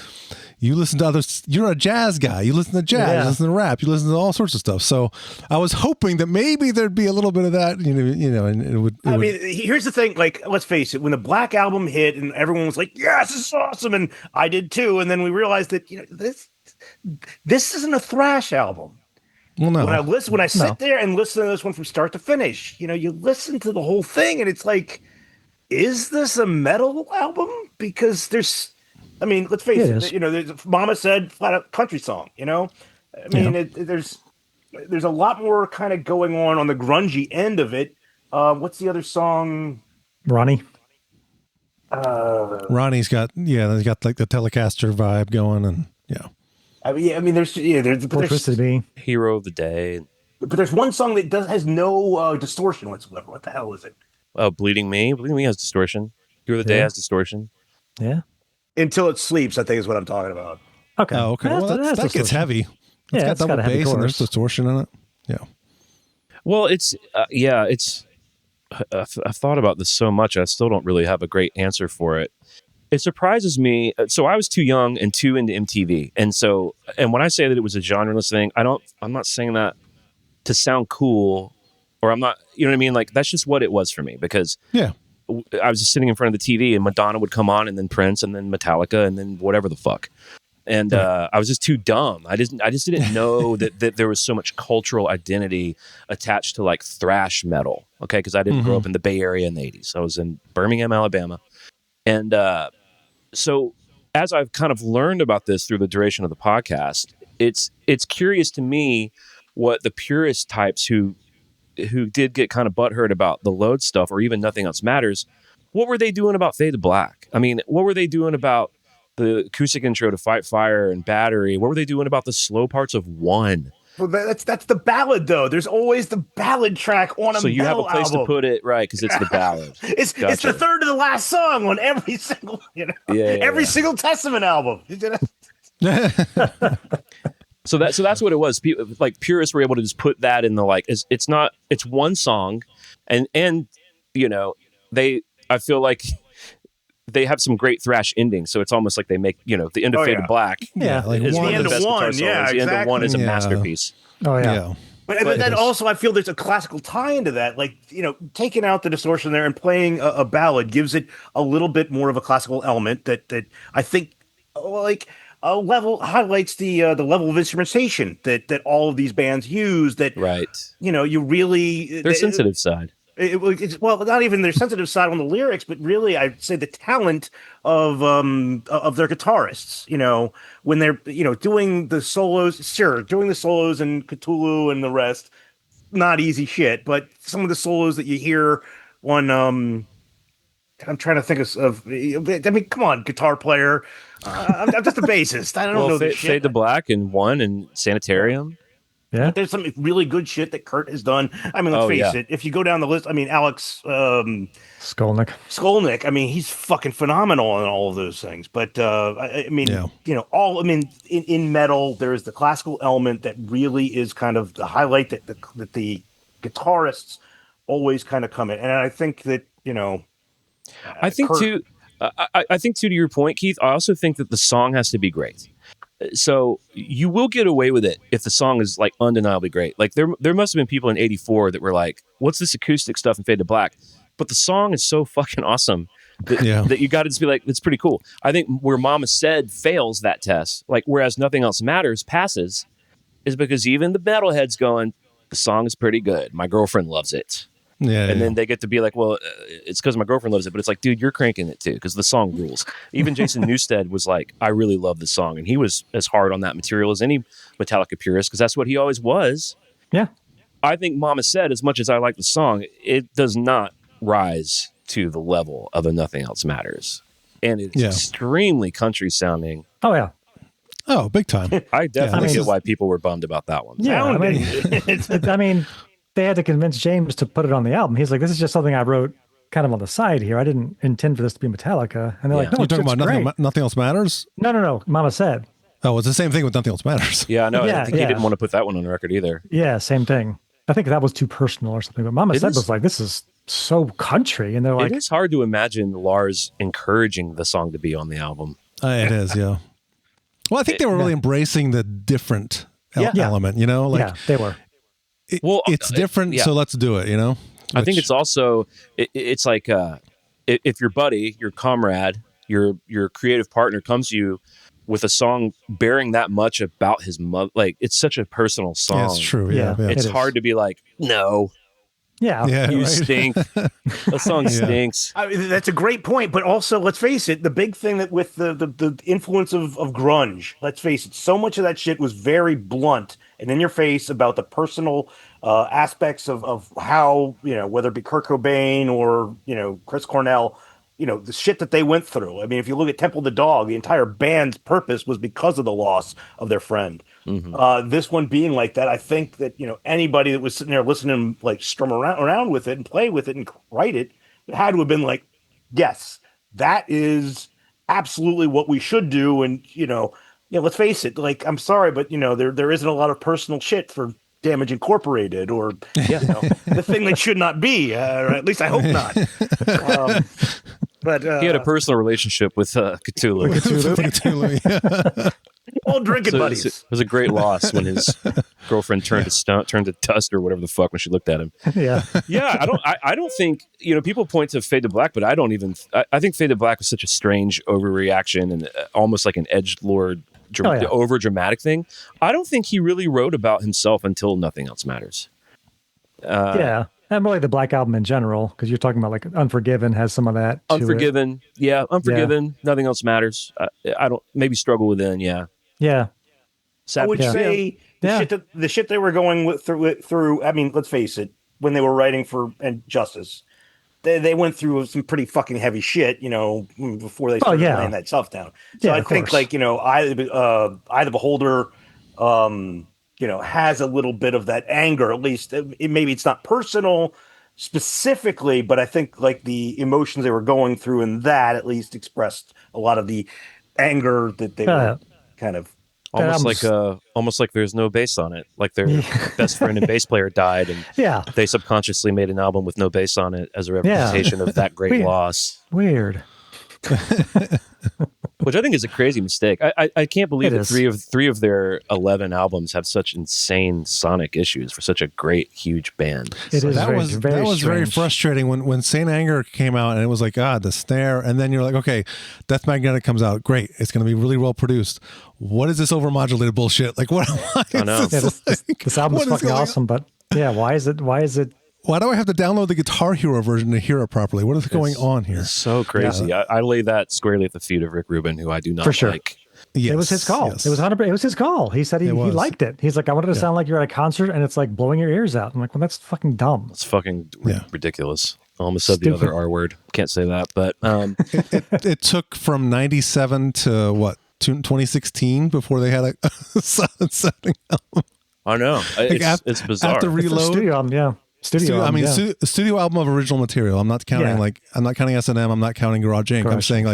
you listen to others. You're a jazz guy. You listen to jazz. You listen to rap. You listen to all sorts of stuff. So I was hoping that maybe there'd be a little bit of that. And it would. I mean, here's the thing. Like, let's face it. When the Black Album hit, and everyone was like, "Yes, this is awesome," and I did too. And then we realized that this isn't a thrash album. Well, no. When I sit there and listen to this one from start to finish, you listen to the whole thing, and it's like, is this a metal album? Because let's face it. There's Mama Said, flat out country song. There's a lot more kind of going on the grungy end of it. What's the other song? Ronnie. Ronnie's got he's got like the Telecaster vibe going, and there's Twisted Me, Hero of the Day. But there's one song that has no distortion whatsoever. What the hell is it? Oh, Bleeding Me. Bleeding Me has distortion. Hero of the Day has distortion. Yeah. Until It Sleeps, I think is what I'm talking about. Okay. Oh, okay. Well, that gets distortion. heavy. It's Yeah, got it's double got a heavy bass and there's chorus. distortion in it. Yeah. Well, it's I've thought about this so much. I still don't really have a great answer for it. It surprises me. So I was too young and too into MTV, and when I say that it was a genreless thing, I'm not saying that to sound cool, or I'm not. You know what I mean? Like that's just what it was for me because Yeah. I was just sitting in front of the TV and Madonna would come on, and then Prince, and then Metallica, and then whatever the fuck. And I was just too dumb. I just didn't know that there was so much cultural identity attached to like thrash metal. Okay, because I didn't grow up in the Bay Area in the '80s. I was in Birmingham, Alabama, and so as I've kind of learned about this through the duration of the podcast, it's curious to me what the purist types who did get kind of butthurt about the load stuff or even Nothing Else Matters, what were they doing about Fade to Black? I mean, what were they doing about the acoustic intro to Fight Fire and Battery? What were they doing about the slow parts of One? Well, that's the ballad though. There's always the ballad track on a So you have a metal place album. to put it, right? Because it's the ballad. It's Gotcha. the third to the last song on every single every single Testament album. So that's what it was. People, like purists were able to just put that in the like. It's one song, and you know I feel like they have some great thrash endings. So it's almost like they make the end of Fade to Black. Yeah, like is one one of the The end best of guitar One, solos. yeah, The end of One is a exactly. masterpiece. Oh yeah. Yeah. But then also, I feel there's a classical tie into that. Like, taking out the distortion there and playing a ballad gives it a little bit more of a classical element that I think, like, a level highlights the level of instrumentation that all of these bands use. That Right. You really Their sensitive side. It's not even their sensitive side on the lyrics, but really I'd say the talent of their guitarists. When they're doing the solos, doing the solos and Cthulhu and the rest, not easy shit. But some of the solos that you hear on I'm trying to think of. I mean, come on, guitar player. I'm just a bassist. I don't know this shit. Fade to Black and One and Sanitarium. Yeah. But there's some really good shit that Kurt has done. I mean, let's face it. If you go down the list, I mean, Alex Skolnick. I mean, he's fucking phenomenal on all of those things. But I mean, in metal, there's the classical element that really is kind of the highlight that the guitarists always kind of come in. And I think that I think too. I think too, to your point, Keith. I also think that the song has to be great. So you will get away with it if the song is like undeniably great. Like there must have been people in '84 that were like, "What's this acoustic stuff in Fade to Black?" But the song is so fucking awesome that you got to just be like, "It's pretty cool." I think where Mama Said fails that test, like whereas Nothing Else Matters passes, is because even the metalheads going, "The song is pretty good. My girlfriend loves it." And then they get to be like, well, it's because my girlfriend loves it. But it's like, dude, you're cranking it too because the song rules. Even Jason Newsted was like, I really love this song. And he was as hard on that material as any Metallica purist because that's what he always was. Yeah. I think Mama Said, as much as I like the song, it does not rise to the level of a Nothing Else Matters. And it's extremely country sounding. Oh, yeah. Oh, big time. I definitely get why people were bummed about that one. Yeah. I mean, they had to convince James to put it on the album. He's like, this is just something I wrote kind of on the side here. I didn't intend for this to be Metallica. And they're like, no, you're talking it's about great. Nothing Else Matters? No. Mama Said. Oh, it's the same thing with Nothing Else Matters. Yeah, no, Yeah, I think he didn't want to put that one on the record either. Yeah, same thing. I think that was too personal or something. But Mama Said was like, this is so country. And they're like, it is hard to imagine Lars encouraging the song to be on the album. It is, yeah. Well, I think they were really embracing the different element, Like, they were. It's different, so let's do it, I think it's also, it's like if your buddy, your comrade, your creative partner comes to you with a song bearing that much about his mother, like it's such a personal song. Yeah, it's true. Yeah. It's hard to be like, no. Yeah. You stink. The song stinks. I mean, that's a great point, but also let's face it, the big thing that with the influence of grunge, let's face it, so much of that shit was very blunt and in your face about the personal aspects of how, whether it be Kurt Cobain or, Chris Cornell, the shit that they went through. I mean, if you look at Temple the Dog, the entire band's purpose was because of the loss of their friend. Mm-hmm. This one being like that, I think that, anybody that was sitting there listening to him, like strum around with it and play with it and write it, had to have been like, yes, that is absolutely what we should do. And, let's face it, like, I'm sorry, but, there isn't a lot of personal shit for Damage Incorporated or, the thing that should not be, or at least I hope not. But he had a personal relationship with Cthulhu. Cthulhu, yeah. all drinking So buddies. it was a great loss when his girlfriend turned to dust or whatever the fuck when she looked at him. Yeah. Yeah, I don't think, people point to Fade to Black, but I don't even, I think Fade to Black was such a strange overreaction and almost like an edgelord, over dramatic thing. I don't think he really wrote about himself until Nothing Else Matters. Yeah. And really the Black Album in general, because you're talking about like Unforgiven has some of that. Unforgiven. Yeah. Unforgiven. Nothing Else Matters. I don't, maybe Struggle Within. Yeah. Yeah. I would say the shit they were going through. I mean, let's face it. When they were writing for Justice, they went through some pretty fucking heavy shit. Before they started laying that stuff down. So I think Eye of the Beholder, has a little bit of that anger. At least maybe it's not personal specifically, but I think like the emotions they were going through in that at least expressed a lot of the anger that they were kind of. Almost like there's no bass on it. Like their best friend and bass player died, and they subconsciously made an album with no bass on it as a representation of that great loss. Weird. Which I think is a crazy mistake. I can't believe that three of their 11 albums have such insane sonic issues for such a great, huge band. That was very frustrating when Saint Anger came out, and it was like, the snare, and then you're like, okay, Death Magnetic comes out, great, it's going to be really well produced. What is this overmodulated bullshit? Like, what? I know. This album's fucking awesome, but why is it? Why do I have to download the Guitar Hero version to hear it properly? What is going on here? It's so crazy. Yeah. I lay that squarely at the feet of Rick Rubin, who I do not like. Yes, it was his call. Yes. It was 100%. It was his call. He said he liked it. He's like, I wanted to sound like you're at a concert and it's like blowing your ears out. I'm like, well, that's fucking dumb. It's fucking ridiculous. I almost said the other R word. Can't say that, but it took from 97 to what, 2016 before they had a solid sounding album. I know. It's bizarre. After Reload, studio album, studio album of original material. I'm not counting I'm not counting S&M. I'm not counting Garage Inc. I'm saying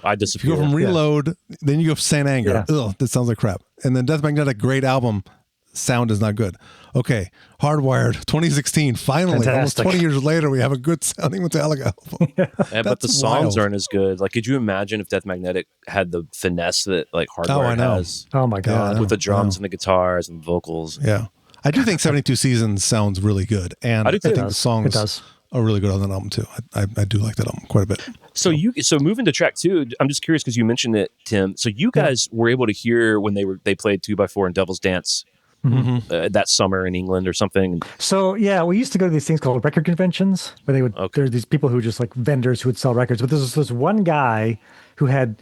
I disappear. If you go from Reload, then you go Saint Anger. Ugh, that sounds like crap. And then Death Magnetic, great album. Sound is not good. Okay, Hardwired, 2016. Finally, Fantastic. almost 20 years later, we have a good sounding Metallica album. But the songs aren't as good. Like, could you imagine if Death Magnetic had the finesse that like Hardwired has? Oh my god! With the drums and the guitars and the vocals. Yeah, I do think 72 Seasons sounds really good, and I think the songs are really good on that album too. I do like that album quite a bit. So moving to track 2, I'm just curious because you mentioned it, Tim. So you guys were able to hear when they played 2x4 and Devil's Dance. That summer in England or something. So we used to go to these things called record conventions where they would there's these people who just like vendors who would sell records, but there's this one guy who had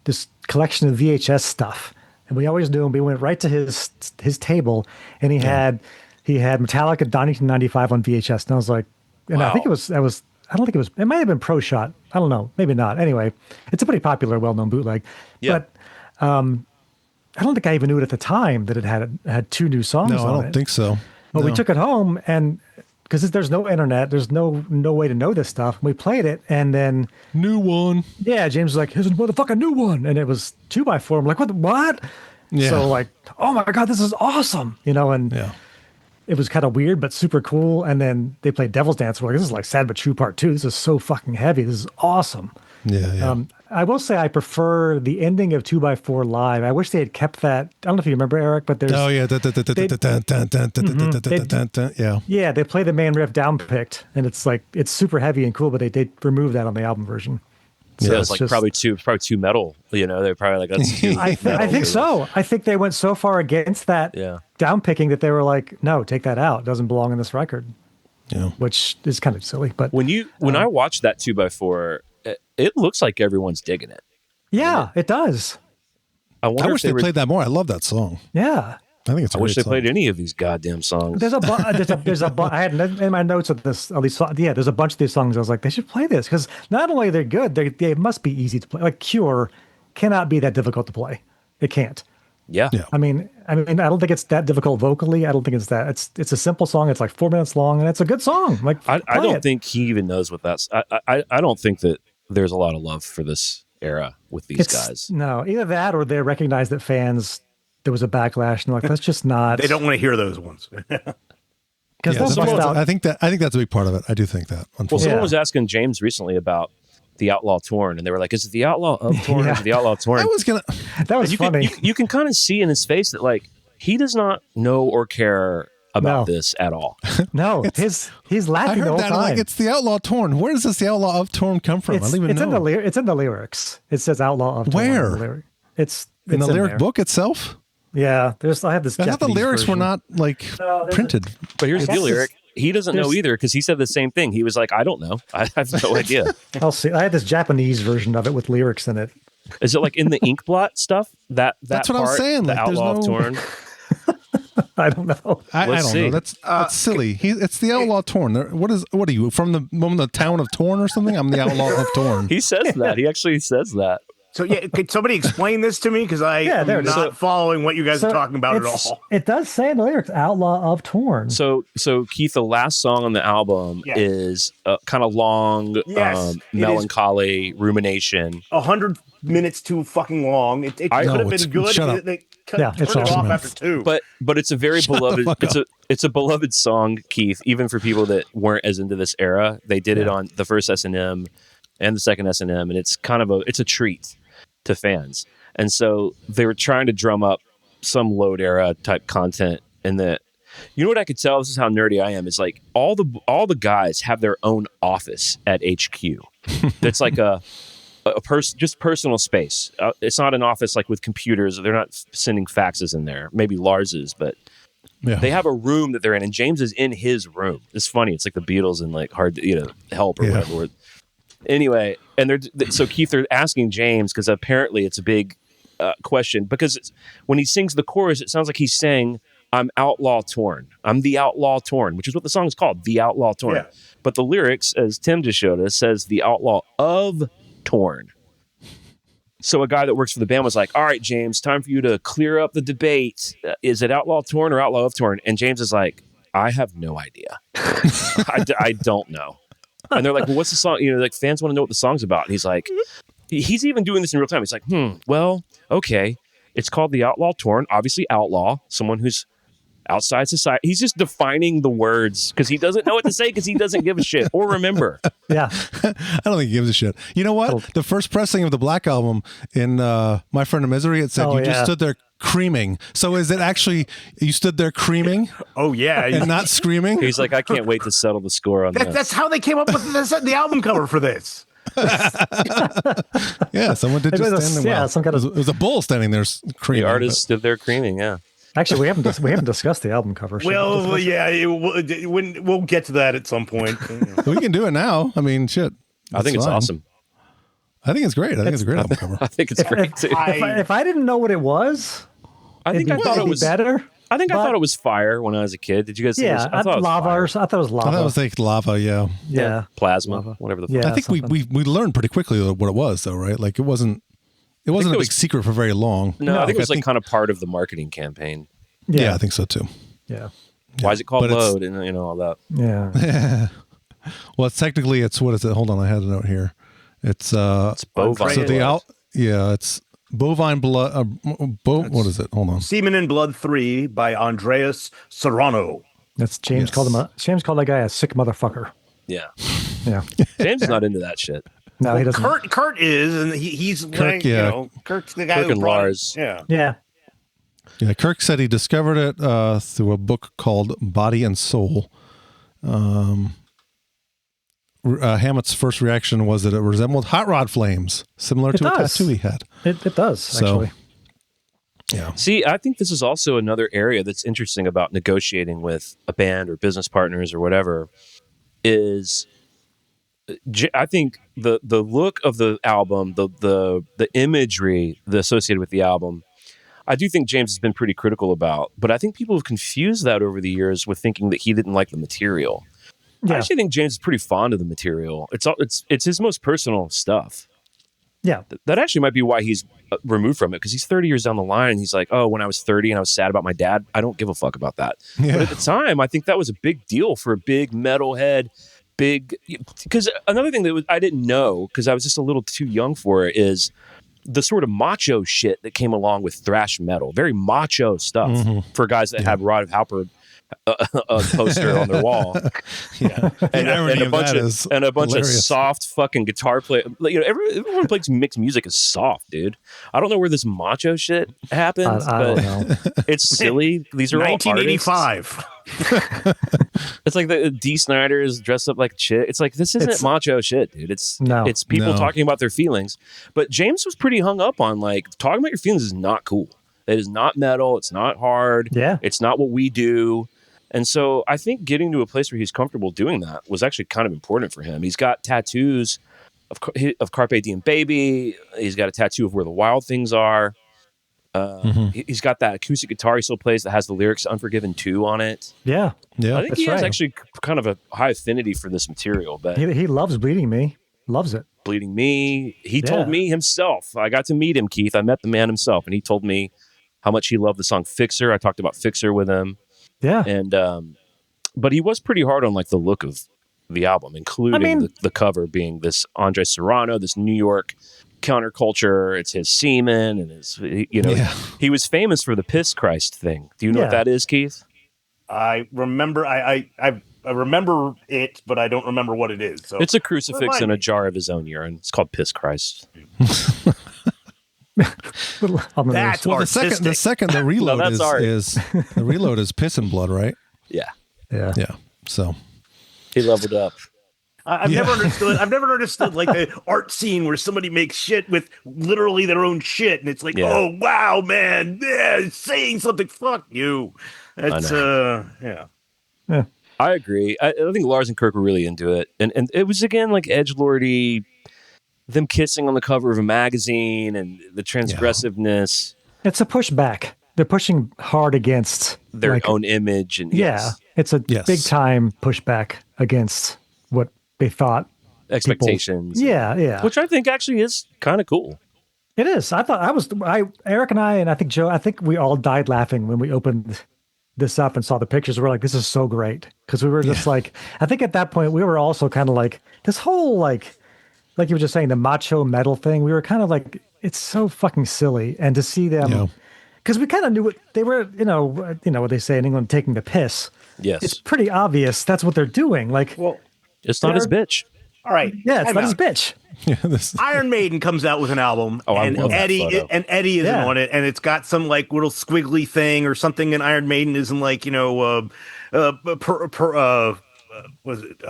this collection of VHS stuff, and we always knew him. We went right to his table, and he had Metallica 1995 on VHS, and I was like, I think I don't think it might have been Pro Shot, I don't know, maybe not. Anyway, it's a pretty popular, well-known bootleg, but I don't think I even knew it at the time that it had 2 new songs on it. No, I don't think so. But we took it home, and because there's no internet, there's no way to know this stuff. We played it, and then new one. Yeah, James was like, "Here's a motherfucking new one," and it was 2x4. I'm like, "What?" Yeah. So like, oh my god, this is awesome, and it was kind of weird but super cool. And then they played Devil's Dance. We're like, this is like Sad But True Part 2. This is so fucking heavy. This is awesome. Yeah. I will say I prefer the ending of 2x4 live. I wish they had kept that. I don't know if you remember, Eric, but there's... Oh, yeah. Yeah, they play the main riff downpicked, and it's super heavy and cool, but they removed that on the album version. So it's like probably too metal. They're probably like, that's too I think so. I think they went so far against that downpicking that they were like, no, take that out. It doesn't belong in this record. Yeah. Which is kind of silly. But when I watch that 2x4, it looks like everyone's digging it. Yeah, it does. I wish they played that more. I love that song. Yeah. I think it's. I wish they played any of these goddamn songs. There's I had in my notes of this at least. Yeah, there's a bunch of these songs. I was like, they should play this because not only they're good, they must be easy to play. Like Cure cannot be that difficult to play. It can't. Yeah. I mean, I don't think it's that difficult vocally. I don't think it's that. It's a simple song. It's like 4 minutes long, and it's a good song. Like I don't think he even knows what that's. I don't think that there's a lot of love for this era with these guys. No, either that or they recognize that there was a backlash and they're like, let's just not. They don't want to hear those ones. Because I think that's a big part of it. I do think that. Well, someone was asking James recently about the Outlaw Torn, and they were like, "Is it the Outlaw of Torn or is it the Outlaw Torn?" That was funny. You can kind of see in his face that like he does not know or care about this at all. No, he's laughing I heard the whole that. time. Like, it's the Outlaw Torn. Where does this the Outlaw of Torn come from? I don't even know. It's in the lyrics. It says Outlaw of Torn. Where? It's in the lyric there. book itself. Yeah, I have this. I thought the lyrics were not like printed. But here's the deal, Eric. He doesn't know either because he said the same thing. He was like, "I don't know. I have no idea." I'll see. I had this Japanese version of it with lyrics in it. Is it like in the ink blot stuff? That's what I'm saying. The Like, Outlaw of Torn. I don't know. I don't know. That's silly. It's the Outlaw Torn. What are you from the town of Torn or something? I'm the Outlaw of Torn. He says that. He actually says that. So could somebody explain this to me? Because I'm not following what you guys are talking about at all. It does say in the lyrics, Outlaw of Torn. So Keith, the last song on the album is kind of long, melancholy rumination. 100 minutes too fucking long. It could have been good. Shut up. They it's turned it awesome. off after 2. But it's a very beloved. It's a beloved song, Keith. Even for people that weren't as into this era, they did it on the first S&M and the second S&M, and it's kind of it's a treat to fans. And so they were trying to drum up some Load era type content, and that, you know what I could tell, this is how nerdy I am, is like all the guys have their own office at HQ. That's like just personal space. It's not an office like with computers. They're not sending faxes in there. Maybe Lars's, but they have a room that they're in, and James is in his room. It's funny. It's like the Beatles and like Hard to Help or whatever. Anyway, and so Keith, they're asking James because apparently it's a big question, because when he sings the chorus, it sounds like he's saying, "I'm Outlaw Torn. I'm the Outlaw Torn," which is what the song is called, The Outlaw Torn. Yeah. But the lyrics, as Tim just showed us, says the Outlaw of Torn. So a guy that works for the band was like, "All right, James, time for you to clear up the debate. Is it Outlaw Torn or Outlaw of Torn?" And James is like, "I have no idea. I don't know." And they're like, "Well, what's the song?" Like fans want to know what the song's about. And he's like, he's even doing this in real time. He's like, well, okay. It's called The Outlaw Torn. Obviously, outlaw, someone who's outside society. He's just defining the words because he doesn't know what to say because he doesn't give a shit or remember. Yeah. I don't think he gives a shit. You know what? The first pressing of the Black Album in My Friend of Misery, it said just stood there creaming. So is it actually you stood there creaming? Oh, yeah. And not screaming? He's like, I can't wait to settle the score on that. That's how they came up with the album cover for this. Yeah, someone did just stand there. Yeah, some kind of. It was a bull standing there creaming. The artist stood there creaming, yeah. Actually, we haven't discussed the album cover. Well, yeah, we'll get to that at some point. We can do it now. I mean, shit. I think it's awesome. I think it's great. I think it's a great album cover. I think it's great too. If I didn't know what it was, I thought it was better. I thought it was fire when I was a kid. Did you guys? Yeah, I thought lava. I thought it was lava. I thought it was like lava. Yeah. Plasma, Lava. whatever the. Yeah. Fuck. I think we learned pretty quickly what it was, though, right? Like it wasn't a big secret for very long. No, I think it was kind of part of the marketing campaign. Yeah, I think so too. Yeah. Why is it called Load and all that? Yeah. Well, it's what is it? Hold on, I had a note here. It's bovine. So it's bovine blood. What is it? Hold on. Semen and Blood 3 by Andreas Serrano. That's James called him. James called that guy a sick motherfucker. Yeah. Yeah. James is not into that shit. No, he doesn't. Kurt is, and he's Kirk, Kirk's the guy Kirk who and brought Lars. it. Yeah. Yeah, Kirk said he discovered it through a book called Body and Soul. Hammett's first reaction was that it resembled hot rod flames, similar to a tattoo he had. It does, actually. Yeah. See, I think this is also another area that's interesting about negotiating with a band or business partners or whatever. Is I think the look of the album, the imagery associated with the album, I do think James has been pretty critical about, but I think people have confused that over the years with thinking that he didn't like the material. Yeah. I actually think James is pretty fond of the material. It's his most personal stuff. Yeah. That actually might be why he's removed from it, because he's 30 years down the line and he's like, oh, when I was 30 and I was sad about my dad, I don't give a fuck about that. Yeah. But at the time, I think that was a big deal for a big metalhead big, because another thing I didn't know, because I was just a little too young for it, is the sort of macho shit that came along with thrash metal. Very macho stuff for guys that had Rod Halpern a poster on their wall. Yeah. And, The irony and a of bunch that of is and a bunch hilarious. of soft fucking guitar play. You know, everyone plays mixed music is soft, dude. I don't know where this macho shit happens, I but don't know. it's silly. These are all artists. 1985. It's like the D. Snyder is dressed up like a chick. It's like, this isn't macho shit, dude. It's people No. talking about their feelings. But James was pretty hung up on like talking about your feelings is not cool. It is not metal. It's not hard. Yeah. It's not what we do. And so I think getting to a place where he's comfortable doing that was actually kind of important for him. He's got tattoos of Carpe Diem Baby. He's got a tattoo of Where the Wild Things Are. He's got that acoustic guitar he still plays that has the lyrics Unforgiven 2 on it. Yeah. Yeah. I think That's he has right. actually kind of a high affinity for this material, but He loves Bleeding Me. Loves it. Bleeding Me, he Yeah. told me himself. I got to meet him, Keith. I met the man himself, and he told me how much he loved the song Fixer. I talked about Fixer with him. Yeah. And but he was pretty hard on like the look of the album, including the cover being this Andre Serrano, this New York counterculture. It's his semen and his, you know, he was famous for the Piss Christ thing. Do you know what that is, Keith? I remember. I remember it, but I don't remember what it is. So It's a crucifix Remind in a me. jar of his own urine. It's called Piss Christ. On the That's nose. Well, the second the reload that's art. is the reload is piss and blood, right? Yeah. Yeah. Yeah. So He leveled up. I've never understood. I've never understood like the art scene where somebody makes shit with literally their own shit, and it's like, Yeah. oh wow, man, yeah, it's saying something. Fuck you. That's yeah. I agree. I think Lars and Kirk were really into it. And it was, again, like edgelordy, them kissing on the cover of a magazine and the transgressiveness. It's a pushback. They're pushing hard against Their own image. And it's a Yes. big time pushback against what they thought. expectations. Yeah. Which I think actually is kind of cool. It is. Eric and I think Joe, I think we all died laughing when we opened this up and saw the pictures. We're like, this is so great. Because we were just like, I think at that point we were also kind of like, this whole like you were just saying, the macho metal thing, we were kind of like, it's so fucking silly. And to see them, because we kind of knew what they were, you know what they say in England, taking the piss. Yes. It's pretty obvious that's what they're doing. Like, Well, It's not his bitch. all right. yeah, it's time not his out. bitch. Iron Maiden comes out with an album, Oh, I and love that Eddie photo. and Eddie isn't Yeah. on it, and it's got some like little squiggly thing or something. And Iron Maiden isn't like was it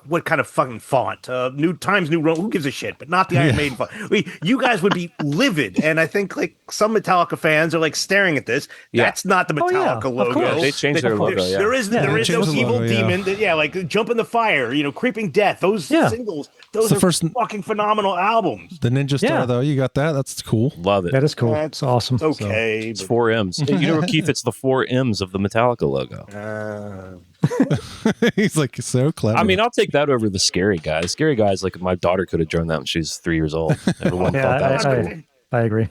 what kind of fucking font? New Times New Roman. Who gives a shit? But not the Iron Maiden font. You guys would be livid, and I think like some Metallica fans are like staring at this. Yeah. That's not the Oh, yeah, Metallica of logo. course. Yeah, they changed their logo, yeah. There is Yeah, there they is no changed the evil logo, yeah. demon. Like Jump in the Fire. Creeping Death. Those singles. Those the are first- fucking phenomenal albums. the Ninja Star Yeah. though, you got that? That's cool. Love it. That is cool. That's It's awesome. Okay. It's 4 M's. You know, Keith, it's the 4 M's of the Metallica logo. He's like so clever. I mean, I'll take that over the Scary Guys. Scary Guys, like my daughter could have joined that when she was 3 years old. Everyone thought that was cool. I agree.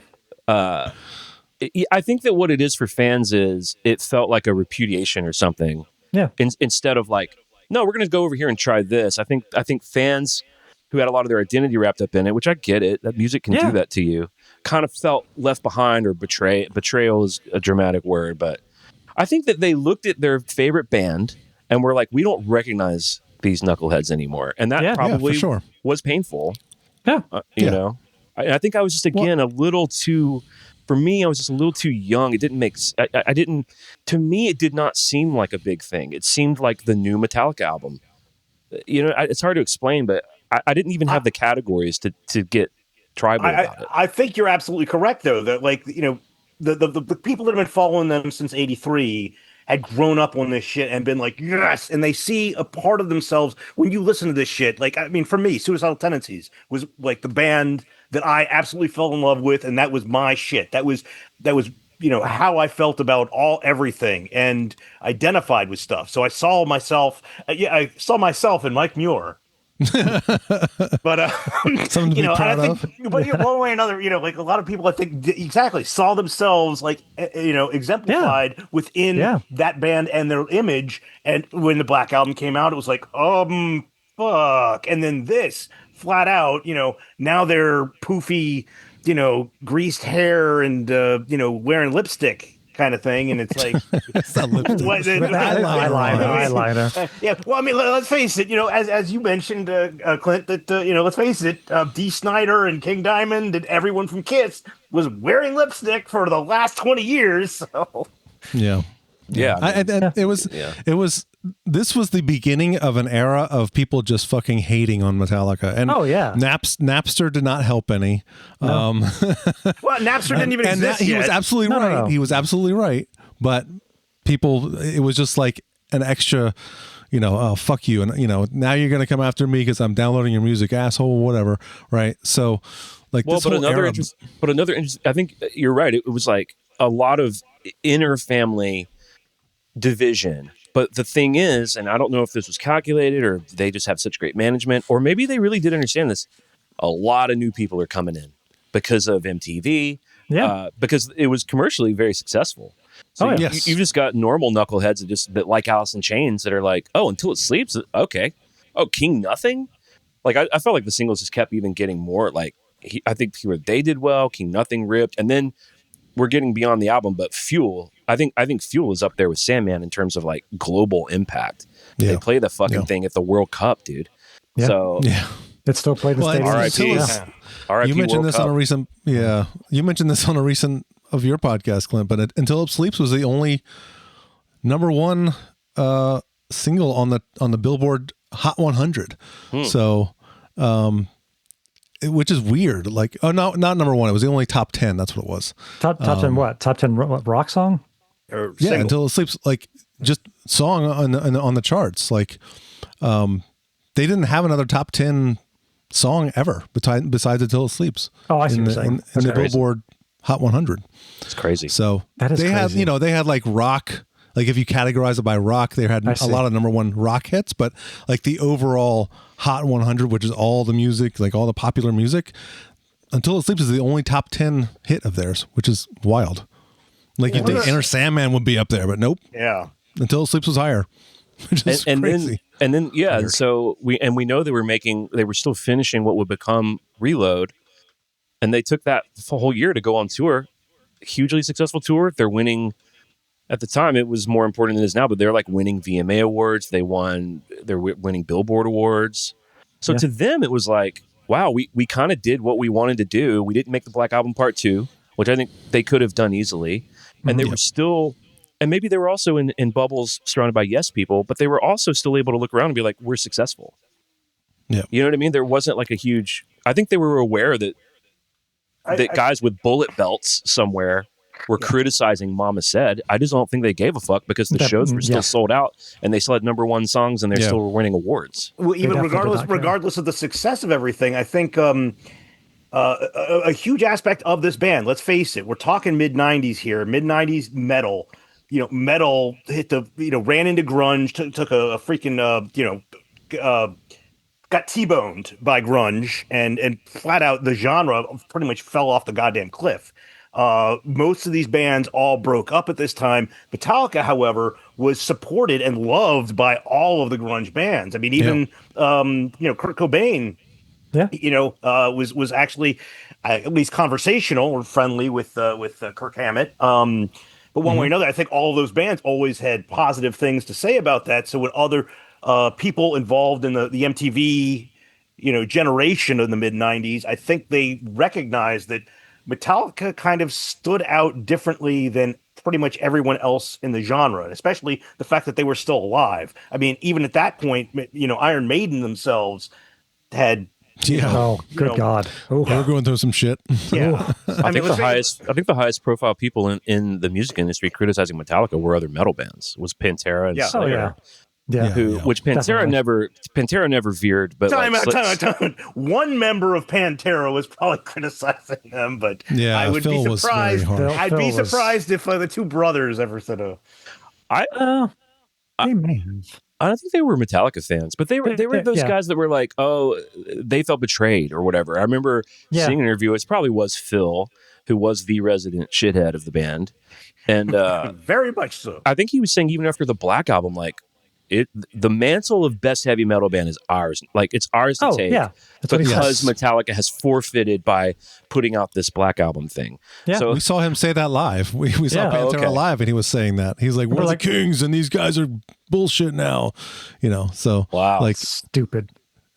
I think that what it is for fans is it felt like a repudiation or something. Yeah. Instead of like, no, we're going to go over here and try this. I think fans who had a lot of their identity wrapped up in it, which I get it, that music can do that to you, kind of felt left behind or betrayal is a dramatic word, but I think that they looked at their favorite band and were like, we don't recognize these knuckleheads anymore. And that probably for sure. was painful. Yeah. You know, I think I was just, again, a little too, for me, I was just a little too young. It didn't make, I didn't, to me, it did not seem like a big thing. It seemed like the new Metallica album. You know, it's hard to explain, but I didn't even have the categories to get tribal about it. I think you're absolutely correct, though. That the people that have been following them since '83 had grown up on this shit and been like, yes, and they see a part of themselves when you listen to this shit. Like, I mean, for me, Suicidal Tendencies was like the band that I absolutely fell in love with, and that was my shit. That was how I felt about everything and identified with stuff. So I saw myself, I saw myself in Mike Muir. But Something to be proud I think, but one way or another, like a lot of people, I think exactly saw themselves like exemplified within that band and their image. And when the Black Album came out, it was like, fuck. And then this flat out, now they're poofy, greased hair and wearing lipstick kind of thing, and it's like It's not lipstick. what, Eyeliner. yeah. Well, I mean, let's face it. As you mentioned, Clint, that let's face it, Dee Snider and King Diamond and everyone from Kiss was wearing lipstick for the last 20 years. So. Yeah. Yeah. It was. This was the beginning of an era of people just fucking hating on Metallica, and Napster did not help any. Well, Napster didn't even exist he yet. was absolutely right. No. He was absolutely right. But people, it was just like an extra, oh, fuck you, and now you're gonna come after me because I'm downloading your music, asshole, whatever, right? So, like, well, this whole era. I think you're right. It was like a lot of inner family division. But the thing is, and I don't know if this was calculated or they just have such great management, or maybe they really did understand this. A lot of new people are coming in because of MTV, because it was commercially very successful. So you've just got normal knuckleheads that like Alice in Chains that are like, oh, Until It Sleeps, okay. Oh, King Nothing? Like, I felt like the singles just kept even getting more, like, I think they did well, King Nothing ripped, and then we're getting beyond the album, but Fuel, I think Fuel is up there with Sandman in terms of like global impact. Yeah. They play the fucking thing at the World Cup, dude. Yeah. So it's still played in stadiums. R.I.P. You mentioned World this Cup. on a recent, you mentioned this on a recent of your podcast, Clint. But Until It Sleeps was the only number one single on the Billboard Hot 100. So, which is weird. Like, oh no, not number one. It was the only top 10. That's what it was. Top 10 what? Top 10 rock song? Or yeah, single. Until It Sleeps, like just song on the charts. Like, they didn't have another top 10 song ever besides Until It Sleeps. Oh, I see in what you're saying. in the Billboard Hot 100. It's crazy. So that is they crazy. had, they had like rock. Like if you categorize it by rock, they had a lot of number one rock hits, but like the overall Hot 100, which is all the music, like all the popular music, Until It Sleeps is the only top 10 hit of theirs, which is wild. Like you'd think Enter Sandman would be up there, but nope. Yeah. Until It Sleeps was higher, which is crazy. And so we know they were still finishing what would become Reload, and they took that whole year to go on tour, hugely successful tour. They're winning. At the time, it was more important than it is now, but they're like winning VMA awards. They're winning Billboard awards. So to them, it was like, wow, we kind of did what we wanted to do. We didn't make the Black Album Part 2, which I think they could have done easily. And they were still, and maybe they were also in bubbles surrounded by yes people, but they were also still able to look around and be like, we're successful. Yeah. You know what I mean? There wasn't like a huge, I think they were aware that guys with bullet belts somewhere were criticizing Mama Said. I just don't think they gave a fuck because the shows were still sold out and they still had number one songs and they're still winning awards. Well, even regardless of the success of everything, I think a huge aspect of this band, let's face it, we're talking mid-90s here, mid-90s metal. Metal hit ran into grunge, took a freaking, got T-boned by grunge and flat out the genre pretty much fell off the goddamn cliff. Most of these bands all broke up at this time. Metallica, however, was supported and loved by all of the grunge bands. I mean, even Kurt Cobain, was actually at least conversational or friendly with Kirk Hammett. But one way or another, I think all of those bands always had positive things to say about that. So when other people involved in the MTV, generation of the mid '90s, I think they recognized that Metallica kind of stood out differently than pretty much everyone else in the genre, especially the fact that they were still alive. I mean, even at that point, Iron Maiden themselves had. Oh, good God! Oh, we're going through some shit. Yeah, I think the highest profile people in the music industry criticizing Metallica were other metal bands. It was Pantera and Slayer. Which Pantera never veered. But time out. One member of Pantera was probably criticizing them, but I would Phil be surprised. I'd be Phil surprised if the two brothers ever said they may have. I don't think they were Metallica fans, but they were those guys that were like, oh, they felt betrayed or whatever. I remember seeing an interview. It probably was Phil, who was the resident shithead of the band, and Very much so. I think he was saying even after the Black album, like the mantle of best heavy metal band is ours. Like it's ours to take. Yeah. That's what he because says. Metallica has forfeited by putting out this Black album thing. Yeah. So We saw him say that live. We saw Pantera okay. live, and he was saying that. He's like, "We're the kings, and these guys are bullshit now." You know, so Wow. like, Stupid.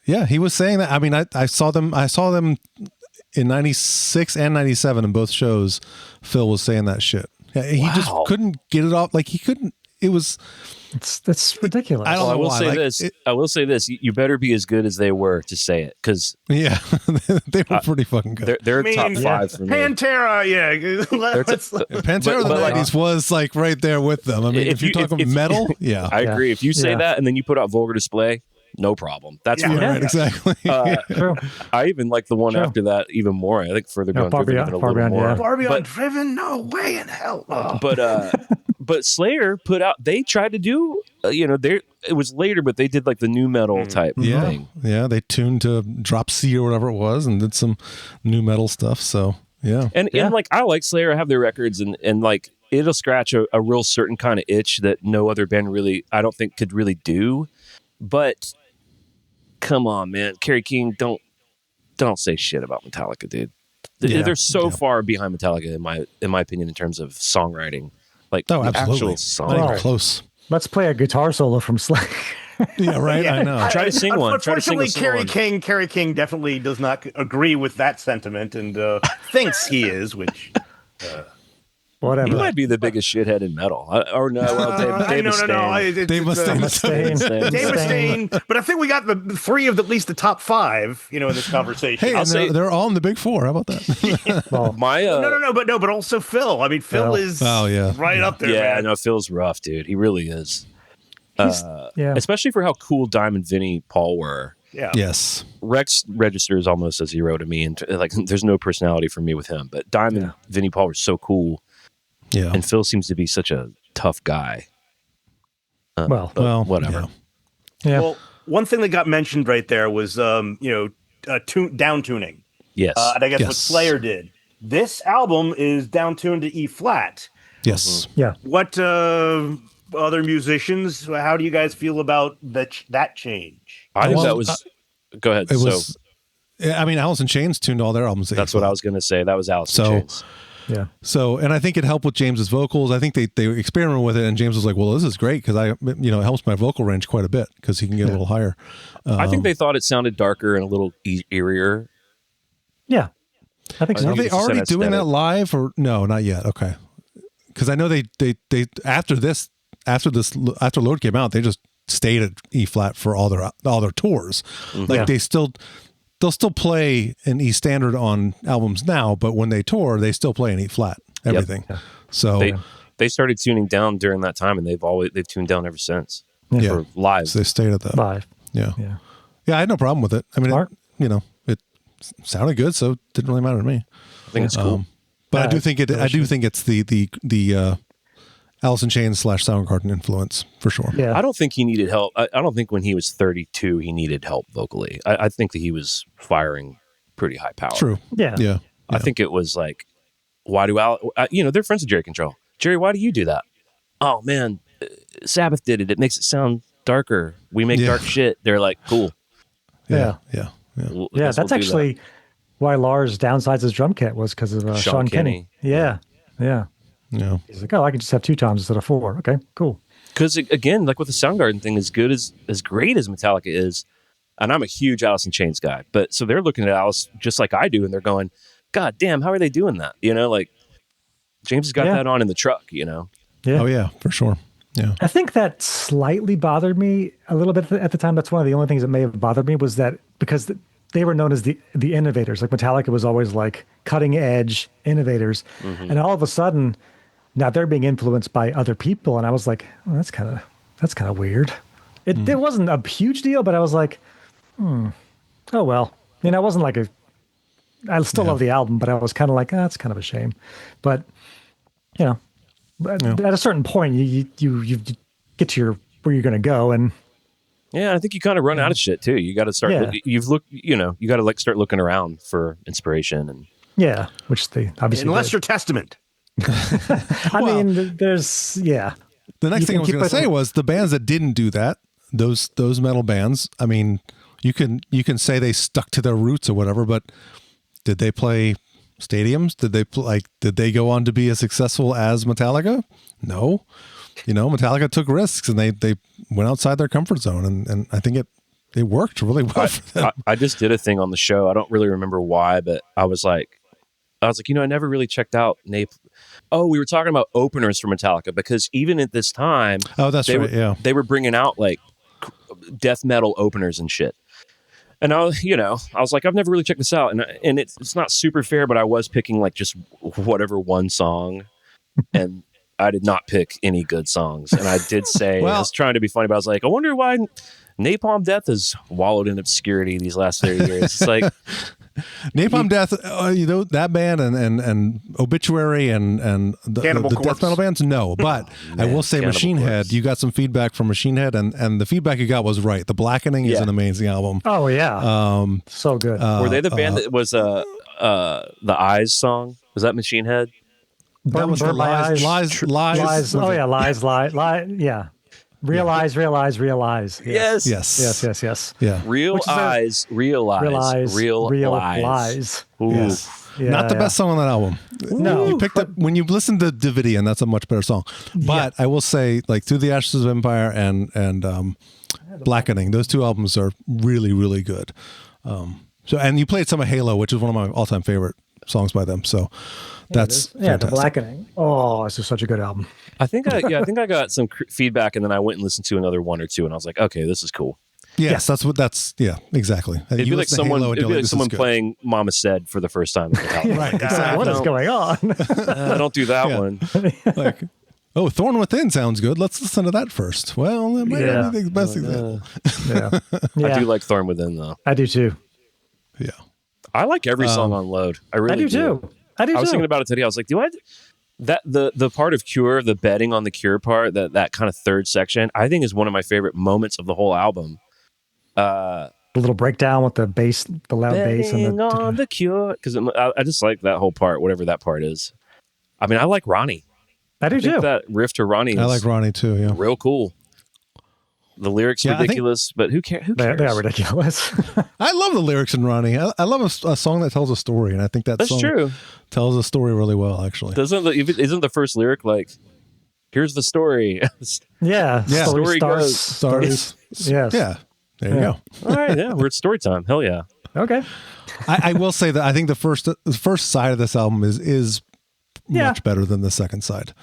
yeah, he was saying that. I mean, I saw them in '96 and '97 in both shows. Phil was saying that shit. Yeah, he just couldn't get it off. Like he couldn't. It was. That's ridiculous. I don't Well, I know will why. say Like, this. I will say this. You better be as good as they were to say it, because yeah, they were pretty fucking good. they're top five for me. Pantera, yeah. Let's- Pantera in the but like- '90s was like right there with them. I mean, if you're talking metal, yeah, I agree. If you say Yeah. that and then you put out Vulgar Display, no problem. That's Yeah, fine. right, exactly. True. I even like the one Sure. after that even more. I think Further Beyond Far Driven Beyond- even a Far little Beyond, more. yeah. Barbie But- Undriven? No way in hell. Oh. But Slayer put out. They tried to do. It was later, but they did like the new metal type Yeah, thing. yeah, they tuned to Drop C or whatever it was, and did some new metal stuff. So yeah, And like I like Slayer. I have their records, and like it'll scratch a real certain kind of itch that no other band really, I don't think, could really do. But come on, man, Kerry King, don't say shit about Metallica, dude. Yeah, They're so far behind Metallica in my opinion in terms of songwriting. Like oh, the absolutely, actual not even songwriting. close. Let's play a guitar solo from Slayer. Yeah, right. I know. Try to sing one. Try to sing a Unfortunately, song. Kerry King definitely does not agree with that sentiment and thinks he is, which Whatever. He might be the biggest shithead in metal. Or no, well, Dave no. Mustaine. Dave Mustaine. Mustaine. Dave Mustaine. But I think we got the three of at least the top five, in this conversation. Hey, I'll and say- they're all in the big four. How about that? Well, My but also Phil. I mean, Phil Phil. is Oh, yeah. right up there. yeah, man. no, Phil's rough, dude. He really is. yeah. Especially for how cool Diamond, Vinny, Paul were. Yeah. Yes. Rex registers almost as zero to me, and like there's no personality for me with him. But Diamond, Vinny, Paul were so cool, Yeah. and Phil seems to be such a tough guy. Well, But whatever. yeah. yeah. Well, one thing that got mentioned right there was, down tuning. Yes, And I guess what Yes. Slayer did. This album is down tuned to E flat. Yes. yeah. What other musicians? How do you guys feel about that change? I think Well, that was. Go ahead. It So was. I mean, Alice in Chains tuned all their albums. to that's E what I flat. was going to say. That was Alice So- in Chains. Yeah. So, and I think it helped with James's vocals. I think they experimented with it, and James was like, "Well, this is great because it helps my vocal range quite a bit because he can get a little higher." I think they thought it sounded darker and a little eerier. Yeah. I think so. I Are think they it's just already an doing that aesthetic. live or no? Not yet. Okay, because I know they after Load came out, they just stayed at E flat for all their tours. Mm-hmm. Like Yeah. they'll still play an E standard on albums now, but when they tour, they still play an E flat everything. So They started tuning down during that time, and they've tuned down ever since. yeah, For live. so they stayed at that. Live. Yeah. Yeah. Yeah, I had no problem with it. I mean, Smart. it sounded good, so it didn't really matter to me. I think it's cool. But I do think it's the Alice in Chains / Soundgarden influence for sure. Yeah. I don't think he needed help. I don't think when he was 32 he needed help vocally. I think that he was firing pretty high power. True. Yeah. Yeah. I think it was like, why do they're friends with Jerry Control. Jerry, why do you do that? Oh man, Sabbath did it. It makes it sound darker. We make Yeah. dark shit. They're like, cool. Yeah. Yeah. Yeah. Well, I Yeah. guess That's we'll do actually why Lars downsized his drum kit was because of Sean Sean Kinney. Yeah. Yeah. Yeah. He's like, oh, I can just have 2 toms instead of 4. Okay, cool. Because again, like with the Soundgarden thing, as great as Metallica is, and I'm a huge Alice in Chains guy, but so they're looking at Alice just like I do, and they're going, God damn, how are they doing that? Like James has got Yeah. that on in the truck, Yeah. Oh yeah, for sure. Yeah. I think that slightly bothered me a little bit at the time. That's one of the only things that may have bothered me was that because they were known as the innovators. Like Metallica was always like cutting edge innovators, and all of a sudden, now they're being influenced by other people, and I was like, oh, that's kind of weird. It wasn't a huge deal, but I was like, oh well. I wasn't like I still love the album, but I was kind of like, that's kind of a shame. But at a certain point, you get to where you're going to go, and Yeah, I think you kind of run out of shit too. You got to start. Yeah. You got to like start looking around for inspiration and. Yeah, which they obviously Unless did. you're Testament. I mean, there's The next You thing I can was keep going to it- say was the bands that didn't do that, those metal bands. I mean, you can say they stuck to their roots or whatever, but did they play stadiums? Did they go on to be as successful as Metallica? No. Metallica took risks and they went outside their comfort zone, and I think it worked really well for them. I just did a thing on the show. I don't really remember why, but I was like, I never really checked out Oh, we were talking about openers for Metallica because even at this time, Oh, that's right. Yeah. they were bringing out like death metal openers and shit. And I was like, I've never really checked this out, and it's not super fair, but I was picking like just whatever one song, and I did not pick any good songs. And I did say I was trying to be funny, but I was like, I wonder why Napalm Death has wallowed in obscurity these last 30 years. It's like Napalm Death, that band and Obituary and the Cannibal death Corpse. metal bands, no. But I will say Cannibal Machine Head, Corpse. you got some feedback from Machine Head, and the feedback you got was right. The Blackening is Yeah. an amazing album. Oh yeah, so good. were they the band that was the Eyes song? Was that Machine Head? That was for Burn My Eyes. lies. Oh yeah, lies. Yeah. Realize. Yes. Yes. Yeah. Real Which is eyes, realize, real lies. lies. Ooh. Yes. Yeah, Not the yeah. best song on that album. No. You picked up when you listen to Davidian, that's a much better song. But I will say, like Through the Ashes of Empire and Blackening, those two albums are really, really good. And you played some of Halo, which is one of my all-time favorite songs by them. So that's The fantastic. Blackening. Oh, this is such a good album. I think I got some feedback, and then I went and listened to another one or two, and I was like, okay, this is cool. Yes, exactly. It'd be like someone, Playing. playing "Mama Said" for the first time. Right, exactly. What is going on? Don't do that Yeah. one. Like, oh, Thorn Within sounds good. Let's listen to that first. Well, that might Yeah. not be the best example. Yeah. I do like Thorn Within, though. I do too. Yeah. I like every song on Load. I really I do too. I was thinking about it today. I was like, the part of Cure, the betting on the Cure part, that kind of third section, I think is one of my favorite moments of the whole album. The little breakdown with the bass, the loud bass, and Betting on the Cure, because I just like that whole part, whatever that part is. I mean, I like Ronnie. I do I think too. that riff to Ronnie is I like Ronnie too, yeah. real cool. The lyrics Yeah, I think- ridiculous, but who cares? They are ridiculous. I love the lyrics in Ronnie. I love a song that tells a story, and I think that That's song true. tells a story really well, actually. Isn't the first lyric like, "Here's the story"? Yeah. Yeah. Story goes. Stories. Yes. Yeah. There you go. All right, yeah, we're at story time. Hell yeah. Okay. I will say that I think the first side of this album is Yeah. much better than the second side.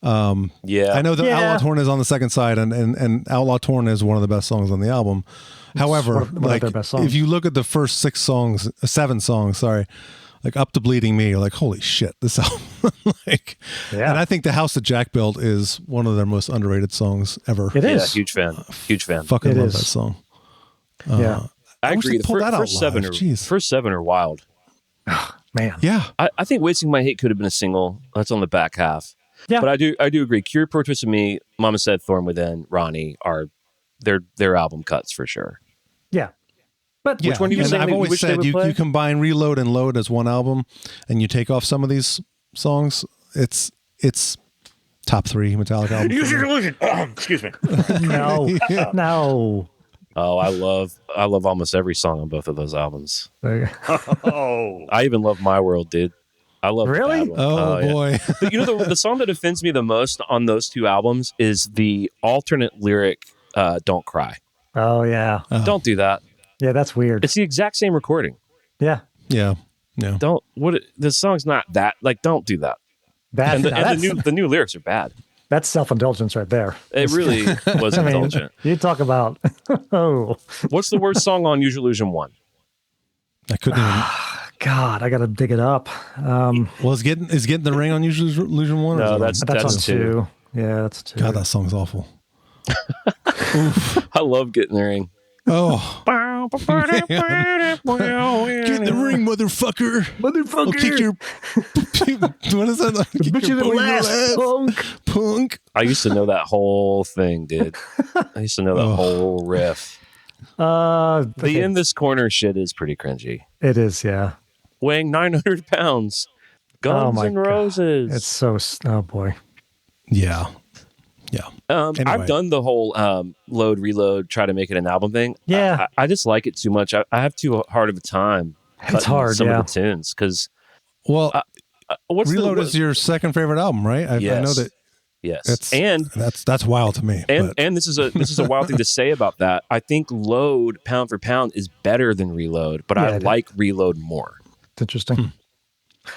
Yeah. I know that Yeah. Outlaw Torn is on the second side, and Outlaw Torn is one of the best songs on the album. However, one of like their best songs. if you look at the first seven songs, like Up to Bleeding Me, you're like, holy shit, this album. Yeah. And I think The House that Jack Built is one of their most underrated songs ever. It Yeah, is. huge fan. Huge fan. Fucking It love is. that song. Yeah. I wish agree. they The pulled that out first seven live. are Jeez. first seven are wild. Man. Yeah. I think "Wasting My Hate" could have been a single. That's on the back half. Yeah. But I do agree. "Cure," "Portraits of Me," "Mama Said," "Thorn Within," "Ronnie" are their album cuts for sure. Yeah. But Yeah. Which one do you and think I've that you always wish they said would you play? combine Reload and Load as one album, and you take off some of these songs. It's top 3 Metallica albums. Use your illusion. Excuse me. no. No. Oh, I love almost every song on both of those albums. Oh. I even love "My World," dude. I love the Really? bad one. Oh, Yeah. boy. But the song that offends me the most on those two albums is the alternate lyric, "Don't Cry." Oh yeah. Don't do that. Yeah, that's weird. It's the exact same recording. Yeah. Yeah. Yeah. The song's not that, like, don't do that. That, And now the new lyrics are bad. that's self-indulgence right there. It really was I mean, indulgent. you talk about oh What's the worst song on Use Your Illusion 1? I couldn't even. God, I gotta dig it up. Well, is getting the ring on Usually Illusion 1? No, or is it that's- That's on two. 2. Yeah, that's 2. God, that song's awful. I love Getting the Ring. Oh, get in the ring, motherfucker! I'll kick your. What is that? I'll kick Put you your in the ass, ass, punk. punk. I used to know that whole thing, dude. I used to know that whole riff. The in this corner shit is pretty cringy. It is, yeah. Weighing 900 pounds. Guns my N' God. Roses. It's so. Oh boy. Yeah. Anyway. I've done the whole load, reload, try to make it an album thing. Yeah. I just like it too much. I have too hard of a time. It's hard, some yeah. of the tunes because Well, what's Reload is your second favorite album, right? I know that. Yes, That's wild to me. And this is a wild thing to say about that. I think Load pound for pound is better than Reload, but I like Reload more. It's interesting.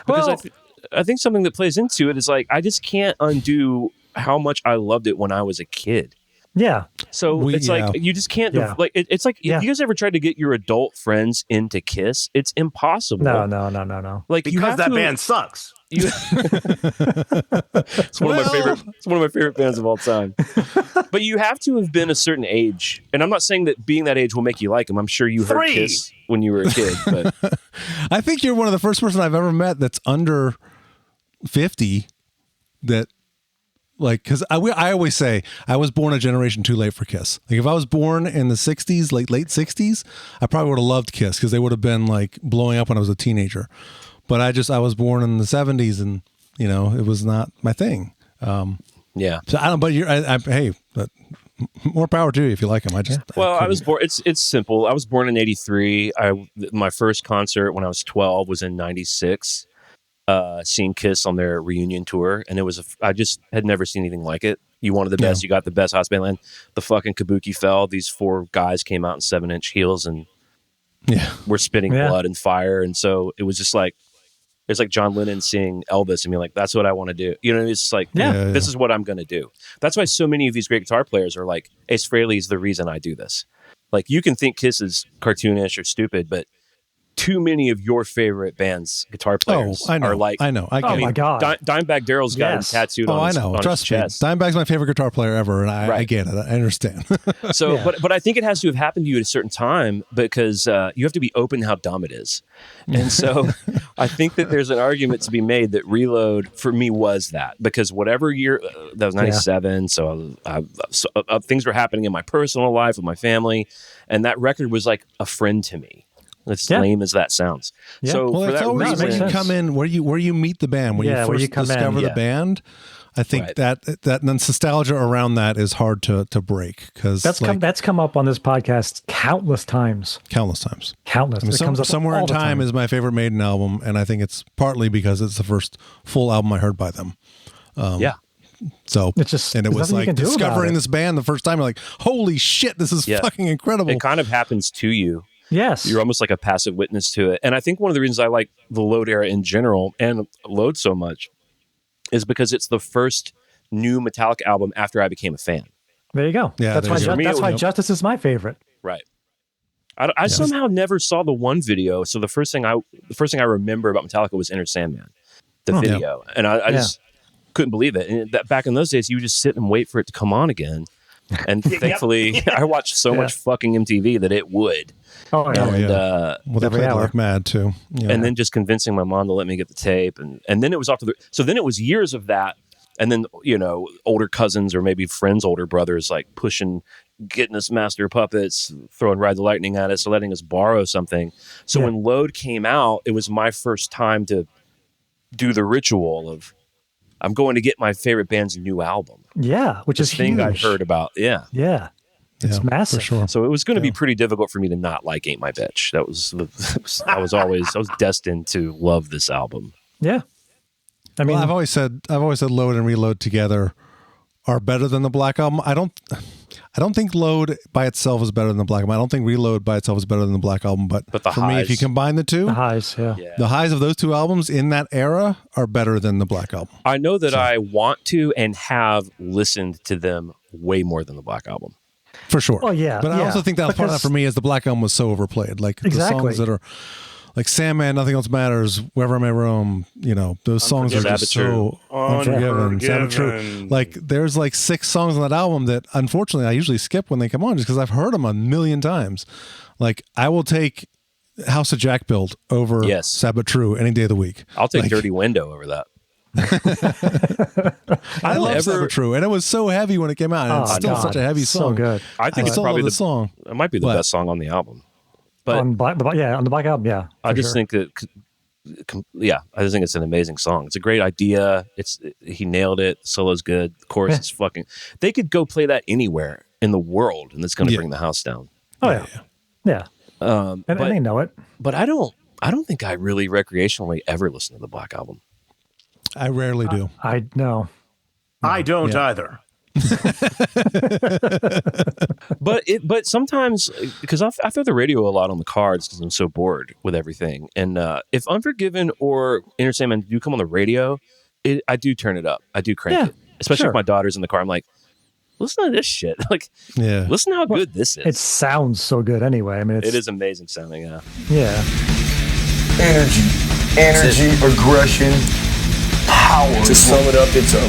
Because I think something that plays into it is like I just can't undo how much I loved it when I was a kid. Yeah. So like you just can't like it's like if you guys ever tried to get your adult friends into Kiss, it's impossible. No. Like Because that band sucks. It's one of my favorite bands of all time. But you have to have been a certain age, and I'm not saying that being that age will make you like them. I'm sure you heard Kiss when you were a kid. But I think you're one of the first person I've ever met that's under 50 that. Like, because I always say I was born a generation too late for Kiss. Like, if I was born in the 60s, late 60s, I probably would have loved Kiss because they would have been like blowing up when I was a teenager. But I was born in the 70s and, it was not my thing. yeah. So I don't, but hey, but more power to you if you like them. I was born, it's simple. I was born in 83. My first concert when I was 12 was in 96. Seeing Kiss on their reunion tour, and I just had never seen anything like it. You wanted the best, you got the best house band land. The fucking kabuki fell. These 4 guys came out in 7-inch heels and were spitting blood and fire, and so it was just like it's like John Lennon seeing Elvis and being like, "That's what I want to do." It's just like, this is what I'm going to do. That's why so many of these great guitar players are like, Ace Frehley is the reason I do this. Like, you can think Kiss is cartoonish or stupid, but too many of your favorite bands, guitar players, are like, I know. My God. Dimebag Darrell's got him tattooed on his, on Trust his chest. me. Dimebag's my favorite guitar player ever, and I get it. I understand. So, but I think it has to have happened to you at a certain time because you have to be open to how dumb it is. And so I think that there's an argument to be made that Reload for me was that, because whatever year, that was 97. So, things were happening in my personal life with my family. And that record was like a friend to me. As lame as that sounds. Yeah. So well, for it's that always reason, when you come in, where you meet the band, when you first discover the band. I think that the nostalgia around that is hard to break because that's come up on this podcast countless times. Countless. I mean, it comes up Somewhere in Time is my favorite Maiden album, and I think it's partly because it's the first full album I heard by them. So it's just, and it was like discovering this band the first time. You're like, holy shit, this is fucking incredible. It kind of happens to you. Yes. You're almost like a passive witness to it. And I think one of the reasons I like the Load era in general and Load so much is because it's the first new Metallica album after I became a fan. There you go. Yeah, that's why Justice is my favorite. Right. I somehow never saw the one video. So the first thing I remember about Metallica was Enter Sandman, the video. Yeah. And I just couldn't believe it. And that back in those days, you would just sit and wait for it to come on again. And thankfully, I watched so much fucking MTV that it would. Oh, yeah. Well, they played like mad, too. Yeah. And then just convincing my mom to let me get the tape. And then it was off to the... So then it was years of that. And then, older cousins or maybe friends' older brothers, like getting us Master Puppets, throwing Ride the Lightning at us, letting us borrow something. So when Load came out, it was my first time to do the ritual of, I'm going to get my favorite band's new album. Yeah, which is thing huge. I've heard about. Yeah. Yeah. It's massive. For sure. So it was going to be pretty difficult for me to not like Ain't My Bitch. I was destined to love this album. Yeah. I mean, I've always said Load and Reload together are better than the Black Album. I don't think Load by itself is better than the Black Album. I don't think Reload by itself is better than the Black Album. But the for highs, me, if you combine the two, the highs of those two albums in that era are better than the Black Album. I know that I want to and have listened to them way more than the Black Album. For sure. Oh, yeah. But I also think that part of that for me is the Black Album was so overplayed. Like the songs that are like Sandman, Nothing Else Matters, Wherever I May Roam, those songs are just so Unforgiven. Sabbath True. Like there's like 6 songs on that album that unfortunately I usually skip when they come on just because I've heard them a million times. Like I will take House of Jack Build over Sabbath True any day of the week. I'll take Dirty Window over that. I love Never True, and it was so heavy when it came out. And it's still such a heavy song. So good. I think it's probably the song. It might be the best song on the album. But on the Black Album, yeah. I just think that, I just think it's an amazing song. It's a great idea. He nailed it. The solo's good. The chorus is fucking. They could go play that anywhere in the world, and it's going to bring the house down. Oh yeah. And they know it. But I don't think I really recreationally ever listen to the Black Album. I rarely do. I know. I don't either. But sometimes, because I throw the radio a lot on the cards because I'm so bored with everything, and if Unforgiven or Enter Sandman do come on the radio, I do turn it up. I do crank it, especially if my daughter's in the car. I'm like, listen to this shit. Like, listen to how good this is. It sounds so good anyway. I mean, it is amazing sounding. Yeah. Energy, aggression, power. To sum it up, it's a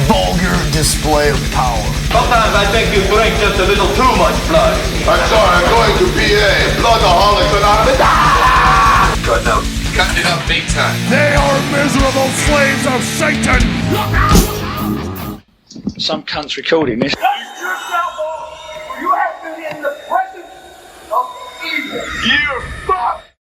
vulgar display of power. Sometimes I think you drink just a little too much blood. I'm sorry, I'm going to PA. Bloodaholics Anonymous. Cut it out. Cutting it up big time. They are miserable slaves of Satan. Look out! Some cunt's recording this. You have been in the presence of evil. You